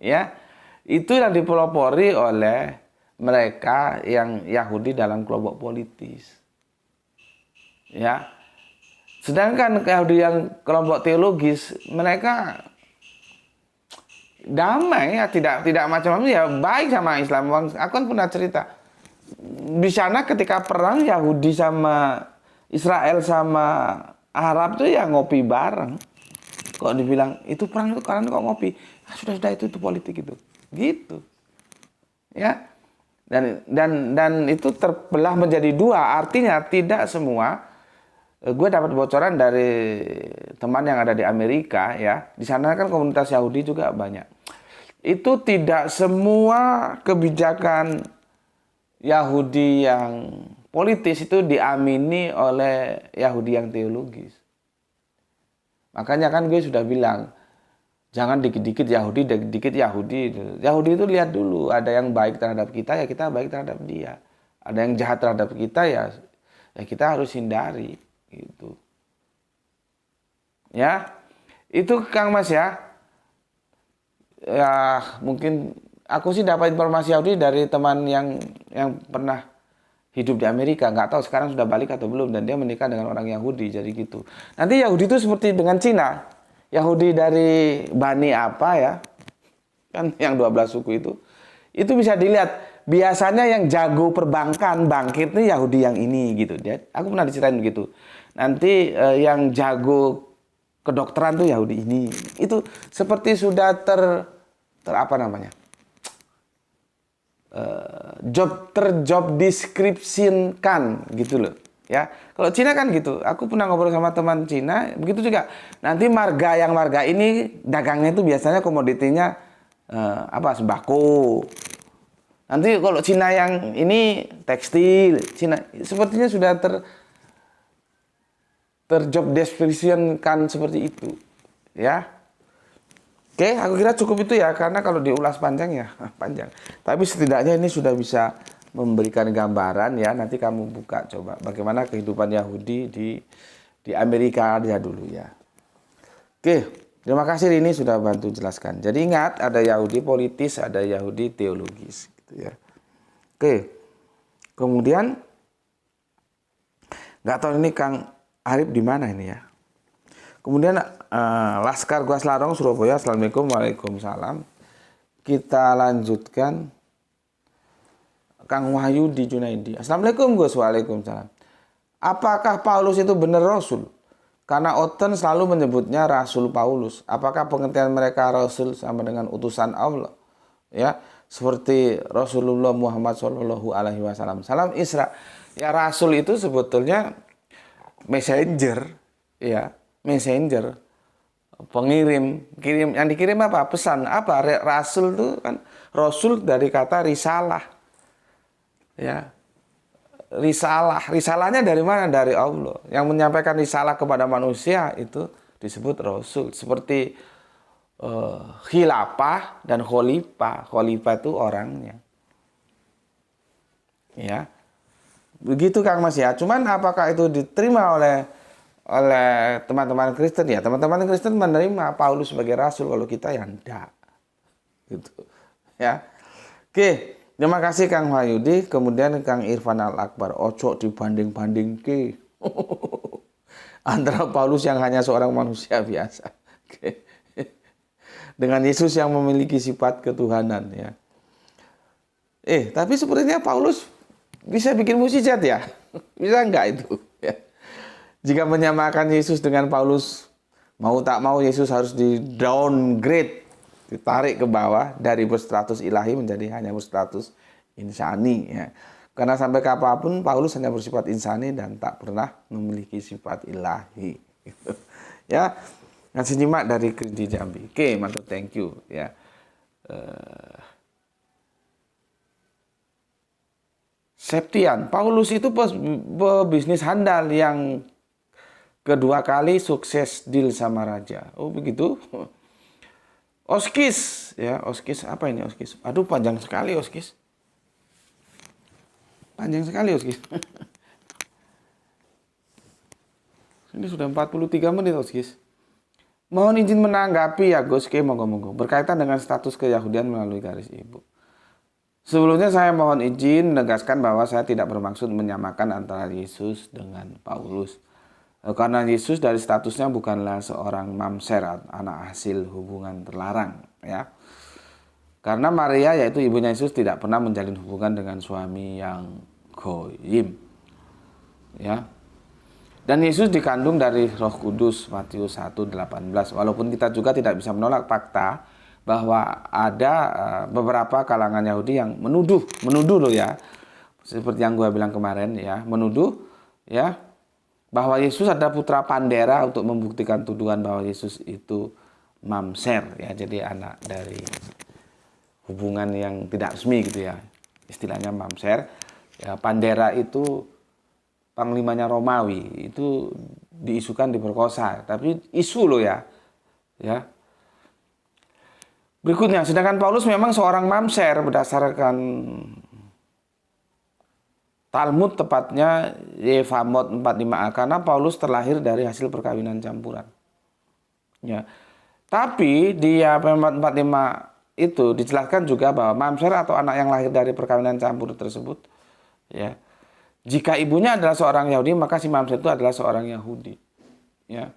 Ya, itu yang dipelopori oleh mereka yang Yahudi dalam kelompok politis. Ya. Sedangkan Yahudi yang kelompok teologis, mereka damai ya, tidak macam-macam ya, baik sama Islam. Aku kan pernah cerita di sana ketika perang Yahudi sama Israel sama Arab tuh ya ngopi bareng. Kok dibilang itu perang itu kalian kok ngopi? Sudah itu politik itu. Gitu. Ya. Dan itu terbelah menjadi dua, artinya tidak semua. Gue dapat bocoran dari teman yang ada di Amerika ya. Di sana kan komunitas Yahudi juga banyak. Itu tidak semua kebijakan Yahudi yang politis itu diamini oleh Yahudi yang teologis. Makanya kan gue sudah bilang, jangan dikit-dikit Yahudi, dikit-dikit Yahudi. Yahudi itu lihat dulu, ada yang baik terhadap kita, ya kita baik terhadap dia. Ada yang jahat terhadap kita, ya kita harus hindari. Gitu. Ya, itu Kang Mas ya. Ya, mungkin aku sih dapat informasi Yahudi dari teman yang pernah hidup di Amerika, nggak tahu sekarang sudah balik atau belum, dan dia menikah dengan orang Yahudi, jadi gitu. Nanti Yahudi itu seperti dengan Cina, Yahudi dari Bani apa ya, kan yang 12 suku itu bisa dilihat. Biasanya yang jago perbankan, bangkit nih Yahudi yang ini gitu. Aku pernah diceritain begitu. Nanti yang jago kedokteran tuh Yahudi ini. Itu seperti sudah ter apa namanya? Job description kan gitu loh. Ya, kalau Cina kan gitu. Aku pernah ngobrol sama teman Cina, begitu juga. Nanti marga ini dagangnya itu biasanya komoditinya sembako. Nanti kalau Cina yang ini tekstil, Cina sepertinya sudah terjob description kan seperti itu, ya. Oke, aku kira cukup itu ya, karena kalau diulas panjang ya panjang. Tapi setidaknya ini sudah bisa memberikan gambaran ya. Nanti kamu buka coba bagaimana kehidupan Yahudi di Amerika aja dulu ya. Oke, terima kasih Rini sudah bantu jelaskan. Jadi ingat, ada Yahudi politis, ada Yahudi teologis. Ya. Oke, kemudian nggak tahu ini Kang Arif di mana ini ya. Kemudian Laskar Gua Selarong Surabaya, Assalamualaikum, waalaikumsalam. Kita lanjutkan Kang Wahyu di Junaidi. Assalamualaikum Gus, waalaikumsalam. Apakah Paulus itu benar Rasul? Karena Oten selalu menyebutnya Rasul Paulus. Apakah pengertian mereka Rasul sama dengan utusan Allah? Ya. Seperti Rasulullah Muhammad Shallallahu Alaihi Wasallam. Salam Isra. Ya, Rasul itu sebetulnya messenger, ya, messenger, pengirim, yang dikirim apa? Pesan apa? Rasul itu kan Rasul dari kata risalah, ya, risalahnya dari mana? Dari Allah. Yang menyampaikan risalah kepada manusia itu disebut Rasul. Seperti khilafah dan khalifah. Khalifah itu orangnya. Ya. Begitu Kang Mas ya. Cuman apakah itu diterima oleh teman-teman Kristen ya? Teman-teman Kristen menerima Paulus sebagai rasul, kalau kita ya enggak. Gitu. Ya. Oke, terima kasih Kang Wahyudi. Kemudian Kang Irfan Al-Akbar, ojo dibanding-banding ke antara Paulus yang hanya seorang manusia biasa. Oke. Dengan Yesus yang memiliki sifat ketuhanan ya. Tapi sepertinya Paulus bisa bikin mukjizat ya. Bisa enggak itu ya? Jika menyamakan Yesus dengan Paulus, mau tak mau Yesus harus di downgrade, ditarik ke bawah dari berstatus ilahi menjadi hanya berstatus insani ya. Karena sampai kapanpun Paulus hanya bersifat insani dan tak pernah memiliki sifat ilahi. Ya. Ngasih nyimak dari Kredi Jambi. Oke, mantap, thank you ya. Septian, Paulus itu pebisnis handal yang kedua kali sukses deal sama raja. Oh begitu. Oskis ya, Oskis apa ini Oskis? Aduh panjang sekali Oskis. Panjang sekali Oskis. Ini sudah 43 menit Oskis. Mohon izin menanggapi ya Gus, monggo-monggo. Berkaitan dengan status keyahudian melalui garis ibu. Sebelumnya saya mohon izin menegaskan bahwa saya tidak bermaksud menyamakan antara Yesus dengan Paulus. Karena Yesus dari statusnya bukanlah seorang mamser, anak hasil hubungan terlarang. Ya. Karena Maria yaitu ibunya Yesus tidak pernah menjalin hubungan dengan suami yang goyim. Ya. Dan Yesus dikandung dari Roh Kudus, Matius 1:18. Walaupun kita juga tidak bisa menolak fakta bahwa ada beberapa kalangan Yahudi yang menuduh loh ya. Seperti yang gue bilang kemarin ya, menuduh ya bahwa Yesus ada putra Pandera untuk membuktikan tuduhan bahwa Yesus itu mamser ya, jadi anak dari hubungan yang tidak resmi gitu ya. Istilahnya mamser. Ya, Pandera itu panglimanya Romawi, itu diisukan diperkosa, tapi isu loh ya. Ya. Berikutnya, sedangkan Paulus memang seorang mamser berdasarkan Talmud, tepatnya Yevamot 45a, karena Paulus terlahir dari hasil perkawinan campuran. Ya. Tapi di Yevamot 45 itu dijelaskan juga bahwa mamser atau anak yang lahir dari perkawinan campur tersebut, ya, jika ibunya adalah seorang Yahudi, maka si mamser itu adalah seorang Yahudi. Ya.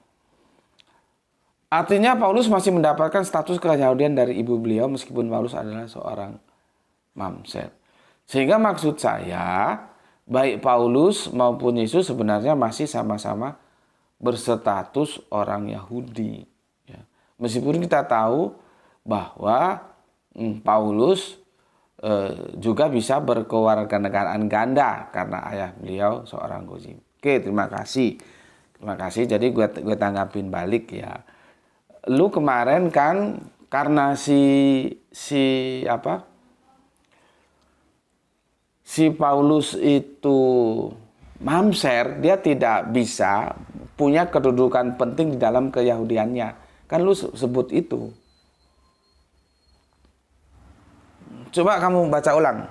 Artinya Paulus masih mendapatkan status keyahudian dari ibu beliau meskipun Paulus adalah seorang mamser. Sehingga maksud saya, baik Paulus maupun Yesus sebenarnya masih sama-sama berstatus orang Yahudi. Ya. Meskipun kita tahu bahwa Paulus juga bisa berkewarganegaraan ganda karena ayah beliau seorang Gozim. Oke, terima kasih. Terima kasih. Jadi gue tanggapin balik ya. Lu kemarin kan karena si Paulus itu mamser, dia tidak bisa punya kedudukan penting di dalam keyahudiannya. Kan lu sebut itu. Coba kamu baca ulang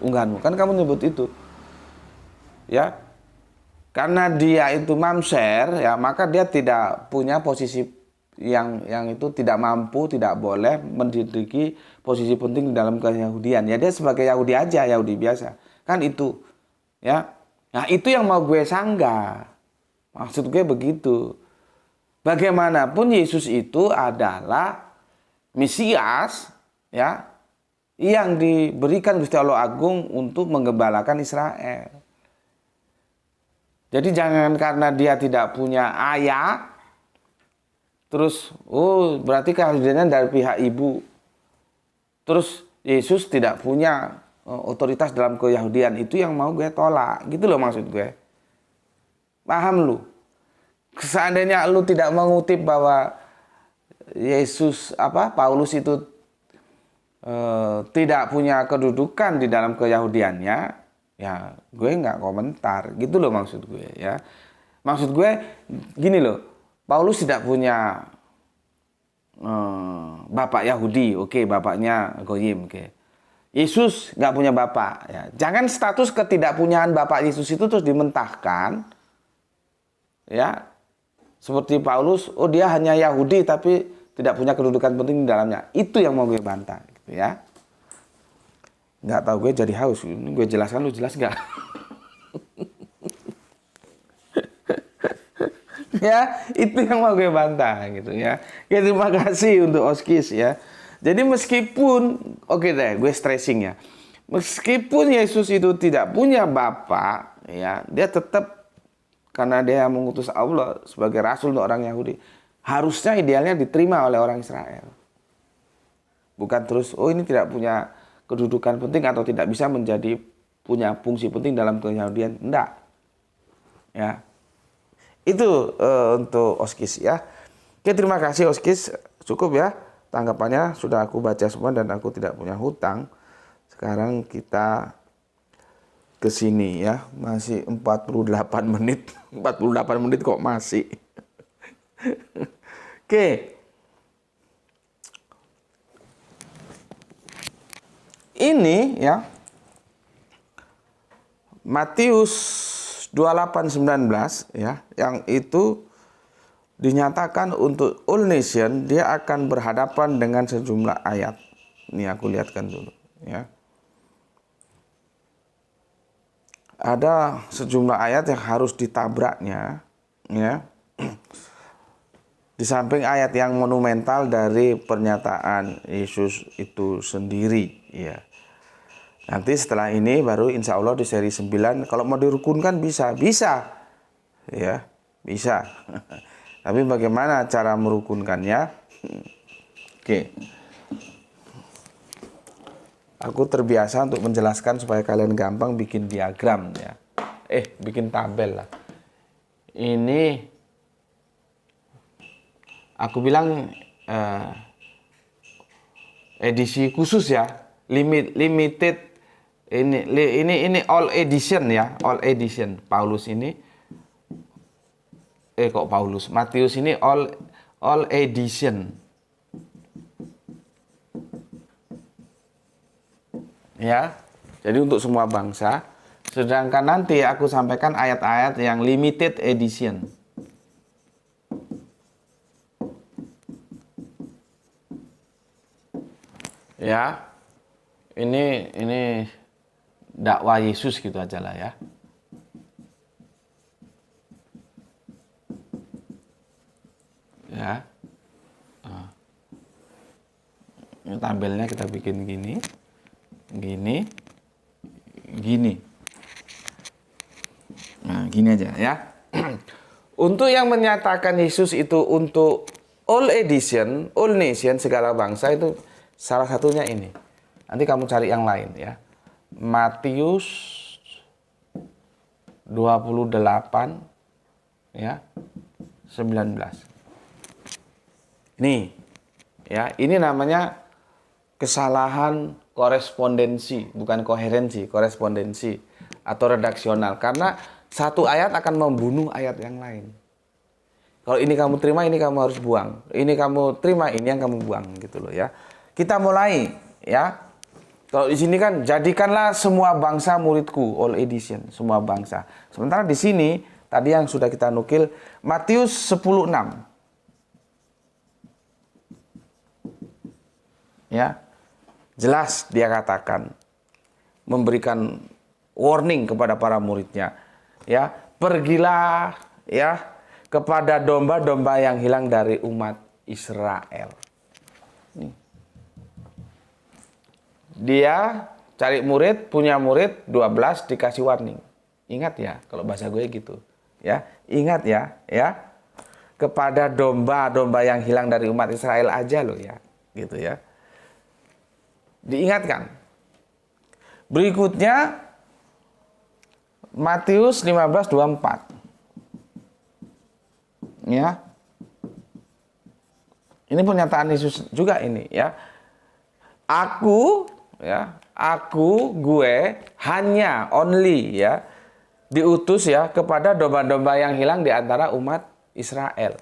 unggahanmu. Kan kamu nyebut itu. Ya. Karena dia itu mamser, ya, maka dia tidak punya posisi yang itu tidak mampu, tidak boleh menduduki posisi penting di dalam keyahudian. Ya dia sebagai Yahudi aja, Yahudi biasa. Kan itu. Ya. Nah, itu yang mau gue sanggah. Maksud gue begitu. Bagaimanapun Yesus itu adalah Mesias, ya, yang diberikan Gusti Allah Agung untuk menggembalakan Israel. Jadi jangan karena dia tidak punya ayah, terus berarti keyahudiannya dari pihak ibu. Terus Yesus tidak punya otoritas dalam keyahudian. Itu yang mau gue tolak. Gitu loh maksud gue. Paham lu? Seandainya lu tidak mengutip bahwa Paulus itu tidak punya kedudukan di dalam keyahudiannya, ya gue nggak komentar. Gitu loh maksud gue ya. Maksud gue gini loh, Paulus tidak punya bapak Yahudi, oke, bapaknya Goyim, oke. Yesus nggak punya bapak, ya. Jangan status ketidakpunyaan bapak Yesus itu terus dimentahkan, ya. Seperti Paulus, dia hanya Yahudi tapi tidak punya kedudukan penting di dalamnya. Itu yang mau gue bantah, gitu ya. Nggak tahu, gue jadi haus. Ini gue jelaskan, lu jelas nggak? Ya, itu yang mau gue bantah gitu ya. Ya, terima kasih untuk Oskis ya. Jadi meskipun, oke deh, gue stressing ya. Meskipun Yesus itu tidak punya bapak, ya, dia tetap karena dia mengutus Allah sebagai rasul untuk orang Yahudi, harusnya idealnya diterima oleh orang Israel. Bukan terus, ini tidak punya kedudukan penting atau tidak bisa punya fungsi penting dalam keyahudian. Enggak. Ya. Itu untuk Oskis ya. Oke, terima kasih Oskis. Cukup ya. Tanggapannya sudah aku baca semua dan aku tidak punya hutang. Sekarang kita ke sini ya. Masih 48 menit. 48 menit kok masih. Oke. Ini ya. Matius 28:19 ya, yang itu dinyatakan untuk all nation dia akan berhadapan dengan sejumlah ayat. Ini aku lihatkan dulu ya. Ada sejumlah ayat yang harus ditabraknya ya. Di samping ayat yang monumental dari pernyataan Yesus itu sendiri ya. Nanti setelah ini baru insya Allah di seri 9 kalau mau dirukunkan bisa ya, bisa. Tapi bagaimana cara merukunkannya? Oke. Aku terbiasa untuk menjelaskan supaya kalian gampang bikin diagram ya. Bikin tabel lah. Ini aku bilang edisi khusus ya, limited. Ini all edition ya, all edition. Paulus ini Matius ini all edition. Ya. Jadi untuk semua bangsa. Sedangkan nanti aku sampaikan ayat-ayat yang limited edition. Ya, ini dakwah Yesus gitu aja lah ya. Ya. Nah, ini tampilnya kita bikin gini, gini, gini. Nah, gini aja ya. Untuk yang menyatakan Yesus itu untuk all edition, all nation, segala bangsa, itu salah satunya ini. Nanti kamu cari yang lain ya. Matius 28 ya 19. Nih ya, ini namanya kesalahan korespondensi, bukan koherensi, korespondensi atau redaksional, karena satu ayat akan membunuh ayat yang lain. Kalau ini kamu terima, ini kamu harus buang. Ini kamu terima, ini yang kamu buang gitu loh ya. Kita mulai ya. Kalau di sini kan jadikanlah semua bangsa muridku, all edition, semua bangsa. Sementara di sini tadi yang sudah kita nukil Matius 10:6. Ya. Jelas dia katakan, memberikan warning kepada para muridnya. Ya, pergilah ya kepada domba-domba yang hilang dari umat Israel. Dia cari murid, punya murid 12, dikasih warning. Ingat ya, kalau bahasa gue gitu. Ya, ingat ya, ya. Kepada domba-domba yang hilang dari umat Israel aja loh ya, gitu ya. Diingatkan. Berikutnya Matius 15:24. Ya. Ini pernyataan Yesus juga ini ya. Aku ya, gue hanya only ya diutus ya kepada domba-domba yang hilang di antara umat Israel.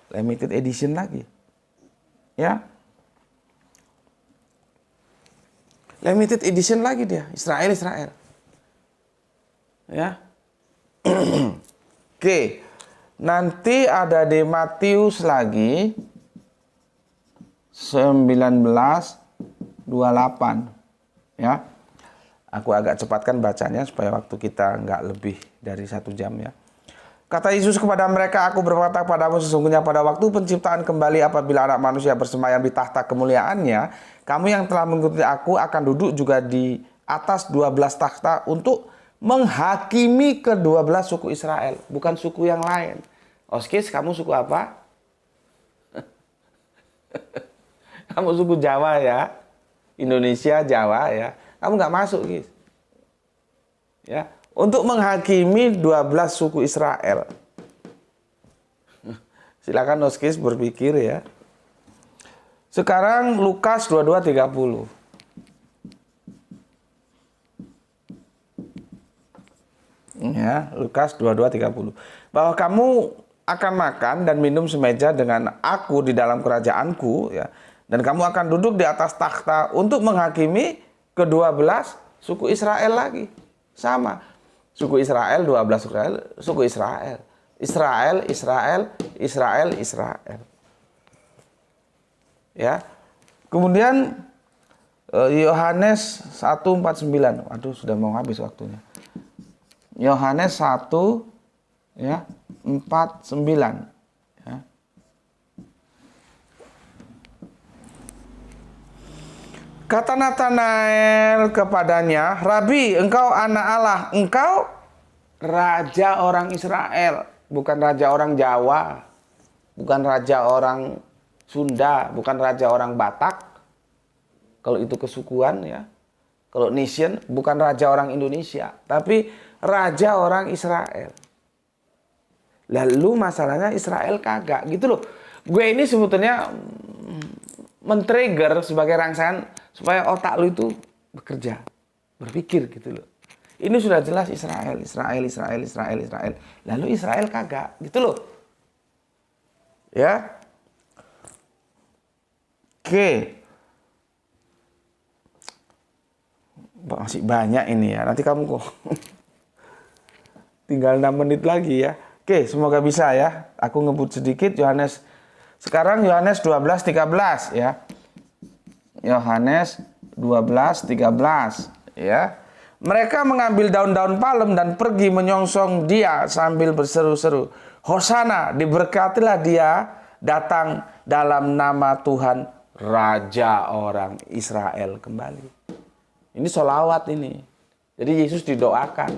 Limited edition lagi. Ya. Limited edition lagi dia, Israel. Ya. Oke. Nanti ada di Matius lagi 19:28 ya. Aku agak cepatkan bacanya supaya waktu kita nggak lebih dari 1 jam ya. Kata Yesus kepada mereka, aku berkata padamu sesungguhnya pada waktu penciptaan kembali apabila anak manusia bersemayam di tahta kemuliaannya, kamu yang telah mengikuti aku akan duduk juga di atas 12 takhta untuk menghakimi ke-12 suku Israel, bukan suku yang lain. Oskis, kamu suku apa? Kamu suku Jawa ya, Indonesia, Jawa ya. Kamu nggak masuk, guys. Ya, untuk menghakimi 12 suku Israel. Silakan Oskis berpikir ya. Sekarang Lukas 22:30. Ya, Lukas 22:30. Bahwa kamu akan makan dan minum semeja dengan aku di dalam kerajaanku ya. Dan kamu akan duduk di atas takhta untuk menghakimi ke-12 suku Israel lagi. Sama. Suku Israel, 12 suku Israel. Israel. Ya. Kemudian Yohanes 1:49. Aduh, sudah mau habis waktunya. Yohanes 1 ya, 49 ya. Kata Natanael kepadanya, Rabi, engkau anak Allah, engkau raja orang Israel, bukan raja orang Jawa, bukan raja orang Sunda, bukan raja orang Batak. Kalau itu kesukuan ya. Kalau nation, bukan raja orang Indonesia, tapi raja orang Israel. Lalu masalahnya Israel kagak gitu loh. Gue ini sebetulnya men-trigger sebagai rangsangan supaya otak lu itu bekerja, berpikir gitu loh. Ini sudah jelas Israel. Lalu Israel kagak gitu loh. Ya. Oke. Masih banyak ini ya. Nanti kamu kok tinggal 6 menit lagi ya. Oke, semoga bisa ya. Aku ngebut sedikit Yohanes. Sekarang Yohanes 12:13 ya. Yohanes 12:13 ya. Mereka mengambil daun-daun palem dan pergi menyongsong dia sambil berseru-seru, Hosana, diberkatilah dia datang dalam nama Tuhan, Raja orang Israel kembali. Ini sholawat ini. Jadi Yesus didoakan.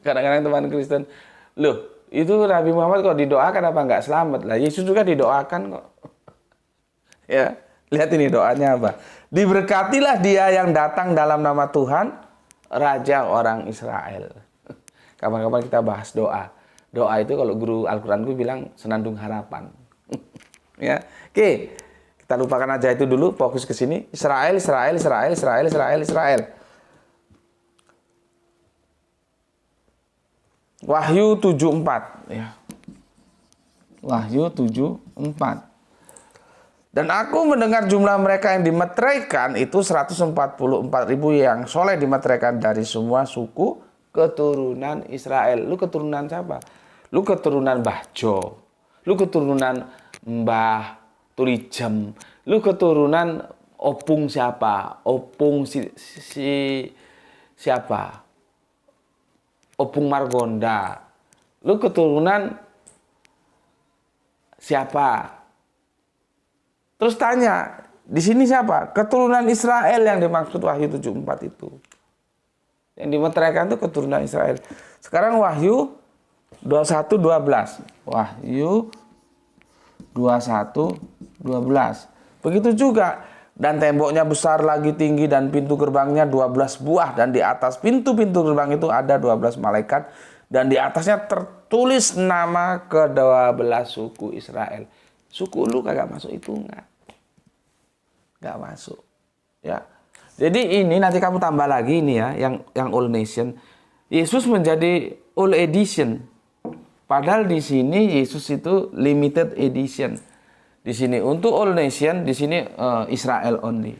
Kadang-kadang teman Kristen, loh itu Nabi Muhammad kok didoakan apa enggak selamat? Lah Yesus juga didoakan kok. Ya, lihat ini doanya apa? Diberkatilah dia yang datang dalam nama Tuhan, Raja orang Israel. Kapan-kapan kita bahas doa. Doa itu kalau guru Al-Quranku bilang senandung harapan. Ya, oke. Kita lupakan aja itu dulu, fokus ke sini. Israel, Israel, Israel, Israel, Israel, Israel. Wahyu 7:4 ya. Wahyu 7:4. Dan aku mendengar jumlah mereka yang dimeteraikan itu 144.000 yang soleh dimeteraikan dari semua suku keturunan Israel. Lu keturunan siapa? Lu keturunan Mbah Jo. Lu keturunan Mbah Tulijem. Lu keturunan Opung siapa? Opung siapa? Opung Margonda. Lu keturunan siapa? Terus tanya, di sini siapa? Keturunan Israel yang dimaksud Wahyu 7:4 itu. Yang dimeteraikan itu keturunan Israel. Sekarang Wahyu 21:12. Wahyu 21:12. Begitu juga. Dan temboknya besar lagi tinggi dan pintu gerbangnya 12 buah. Dan di atas pintu-pintu gerbang itu ada 12 malaikat. Dan di atasnya tertulis nama ke-12 suku Israel. Suku lu kagak masuk hitungan. Gak masuk. Ya. Jadi ini nanti kamu tambah lagi ini ya, yang all nation. Yesus menjadi all edition. Padahal di sini Yesus itu limited edition. Di sini untuk all nation, di sini Israel only.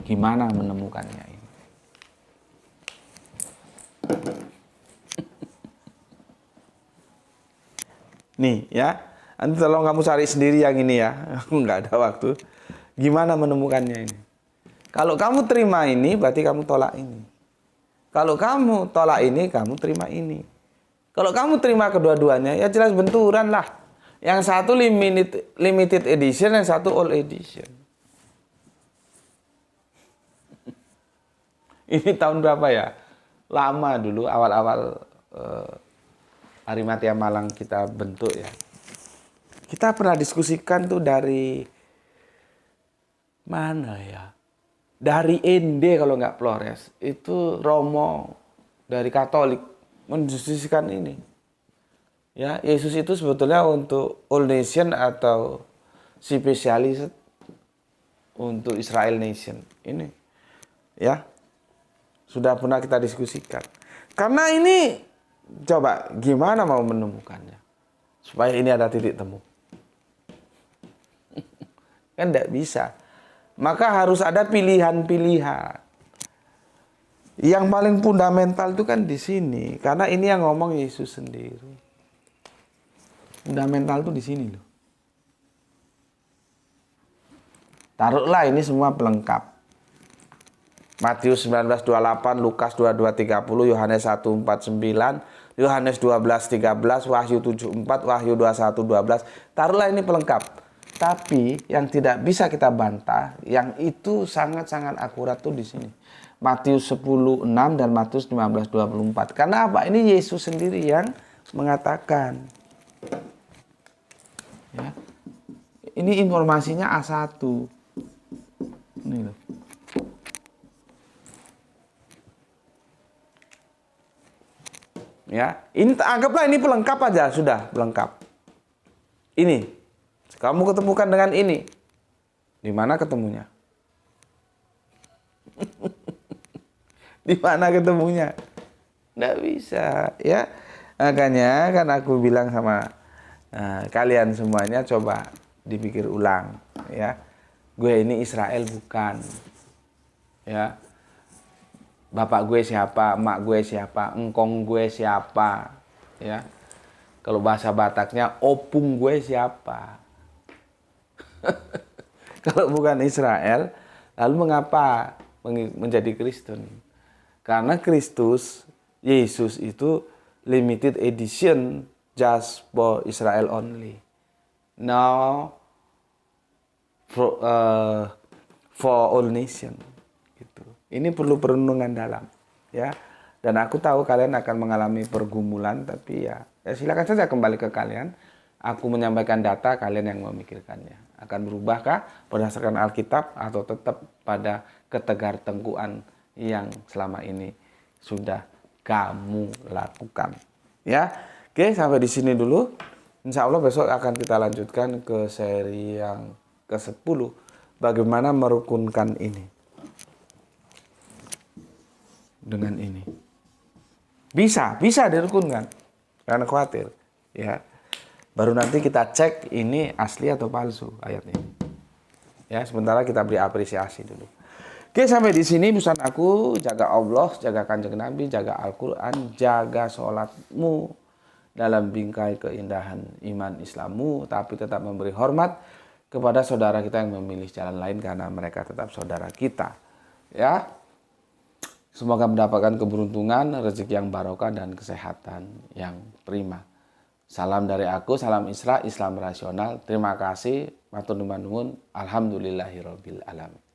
Gimana menemukannya ini? Nih ya, nanti tolong kamu cari sendiri yang ini ya. Aku nggak ada waktu. Gimana menemukannya ini? Kalau kamu terima ini, berarti kamu tolak ini. Kalau kamu tolak ini, kamu terima ini. Kalau kamu terima kedua-duanya, ya jelas benturan lah. Yang satu limited edition, yang satu all edition. Ini tahun berapa ya? Lama dulu, awal-awal Arimatea Malang kita bentuk ya. Kita pernah diskusikan tuh dari mana ya? Dari Ende kalau nggak Flores. Itu Romo dari Katolik mendiskusikan ini. Ya, Yesus itu sebetulnya untuk all nation atau spesialis untuk Israel nation. Ini ya. Sudah pernah kita diskusikan. Karena ini coba gimana mau menemukannya? Supaya ini ada titik temu. Kan tidak bisa. Maka harus ada pilihan-pilihan. Yang paling fundamental itu kan di sini. Karena ini yang ngomong Yesus sendiri. Fundamental itu di sini loh. Taruhlah ini semua pelengkap. Matius 19:28, Lukas 22:30, Yohanes 1:49, Yohanes 12:13, Wahyu 7:4, Wahyu 21:12. Taruhlah ini pelengkap. Tapi yang tidak bisa kita bantah, yang itu sangat-sangat akurat tuh di sini. Matius 10:6 dan Matius 15:24. Karena apa? Ini Yesus sendiri yang mengatakan. Ya. Ini informasinya A1. Ini loh. Ya, ini anggaplah ini pelengkap aja, sudah pelengkap. Ini, kamu ketemukan dengan ini, di mana ketemunya? Di mana ketemunya? Nggak bisa, ya. Makanya kan aku bilang sama kalian semuanya, coba dipikir ulang, ya. Gue ini Israel bukan, ya. Bapak gue siapa, emak gue siapa, engkong gue siapa, ya. Kalau bahasa Bataknya, opung gue siapa. Kalau bukan Israel, lalu mengapa menjadi Kristen? Karena Kristus, Yesus itu limited edition, just for Israel only. Now for all nation. Gitu. Ini perlu perenungan dalam, ya. Dan aku tahu kalian akan mengalami pergumulan, tapi ya silakan saja kembali ke kalian. Aku menyampaikan data, kalian yang memikirkannya. Akan berubahkah berdasarkan Alkitab atau tetap pada ketegar-tengkuan yang selama ini sudah kamu lakukan? Ya, oke, sampai di sini dulu. Insya Allah besok akan kita lanjutkan ke seri yang ke-10. Bagaimana merukunkan ini dengan ini. Bisa dirukunkan. Jangan khawatir, ya. Baru nanti kita cek ini asli atau palsu ayat ini. Ya, sementara kita beri apresiasi dulu. Oke, sampai di sini pesan aku, jaga Allah, jaga Kanjeng Nabi, jaga Al-Qur'an, jaga sholatmu dalam bingkai keindahan iman Islammu, tapi tetap memberi hormat kepada saudara kita yang memilih jalan lain karena mereka tetap saudara kita. Ya. Semoga mendapatkan keberuntungan, rezeki yang barokah dan kesehatan yang prima. Salam dari aku, salam Isra, Islam rasional. Terima kasih, matur nuwun, alhamdulillahirabbil alamin.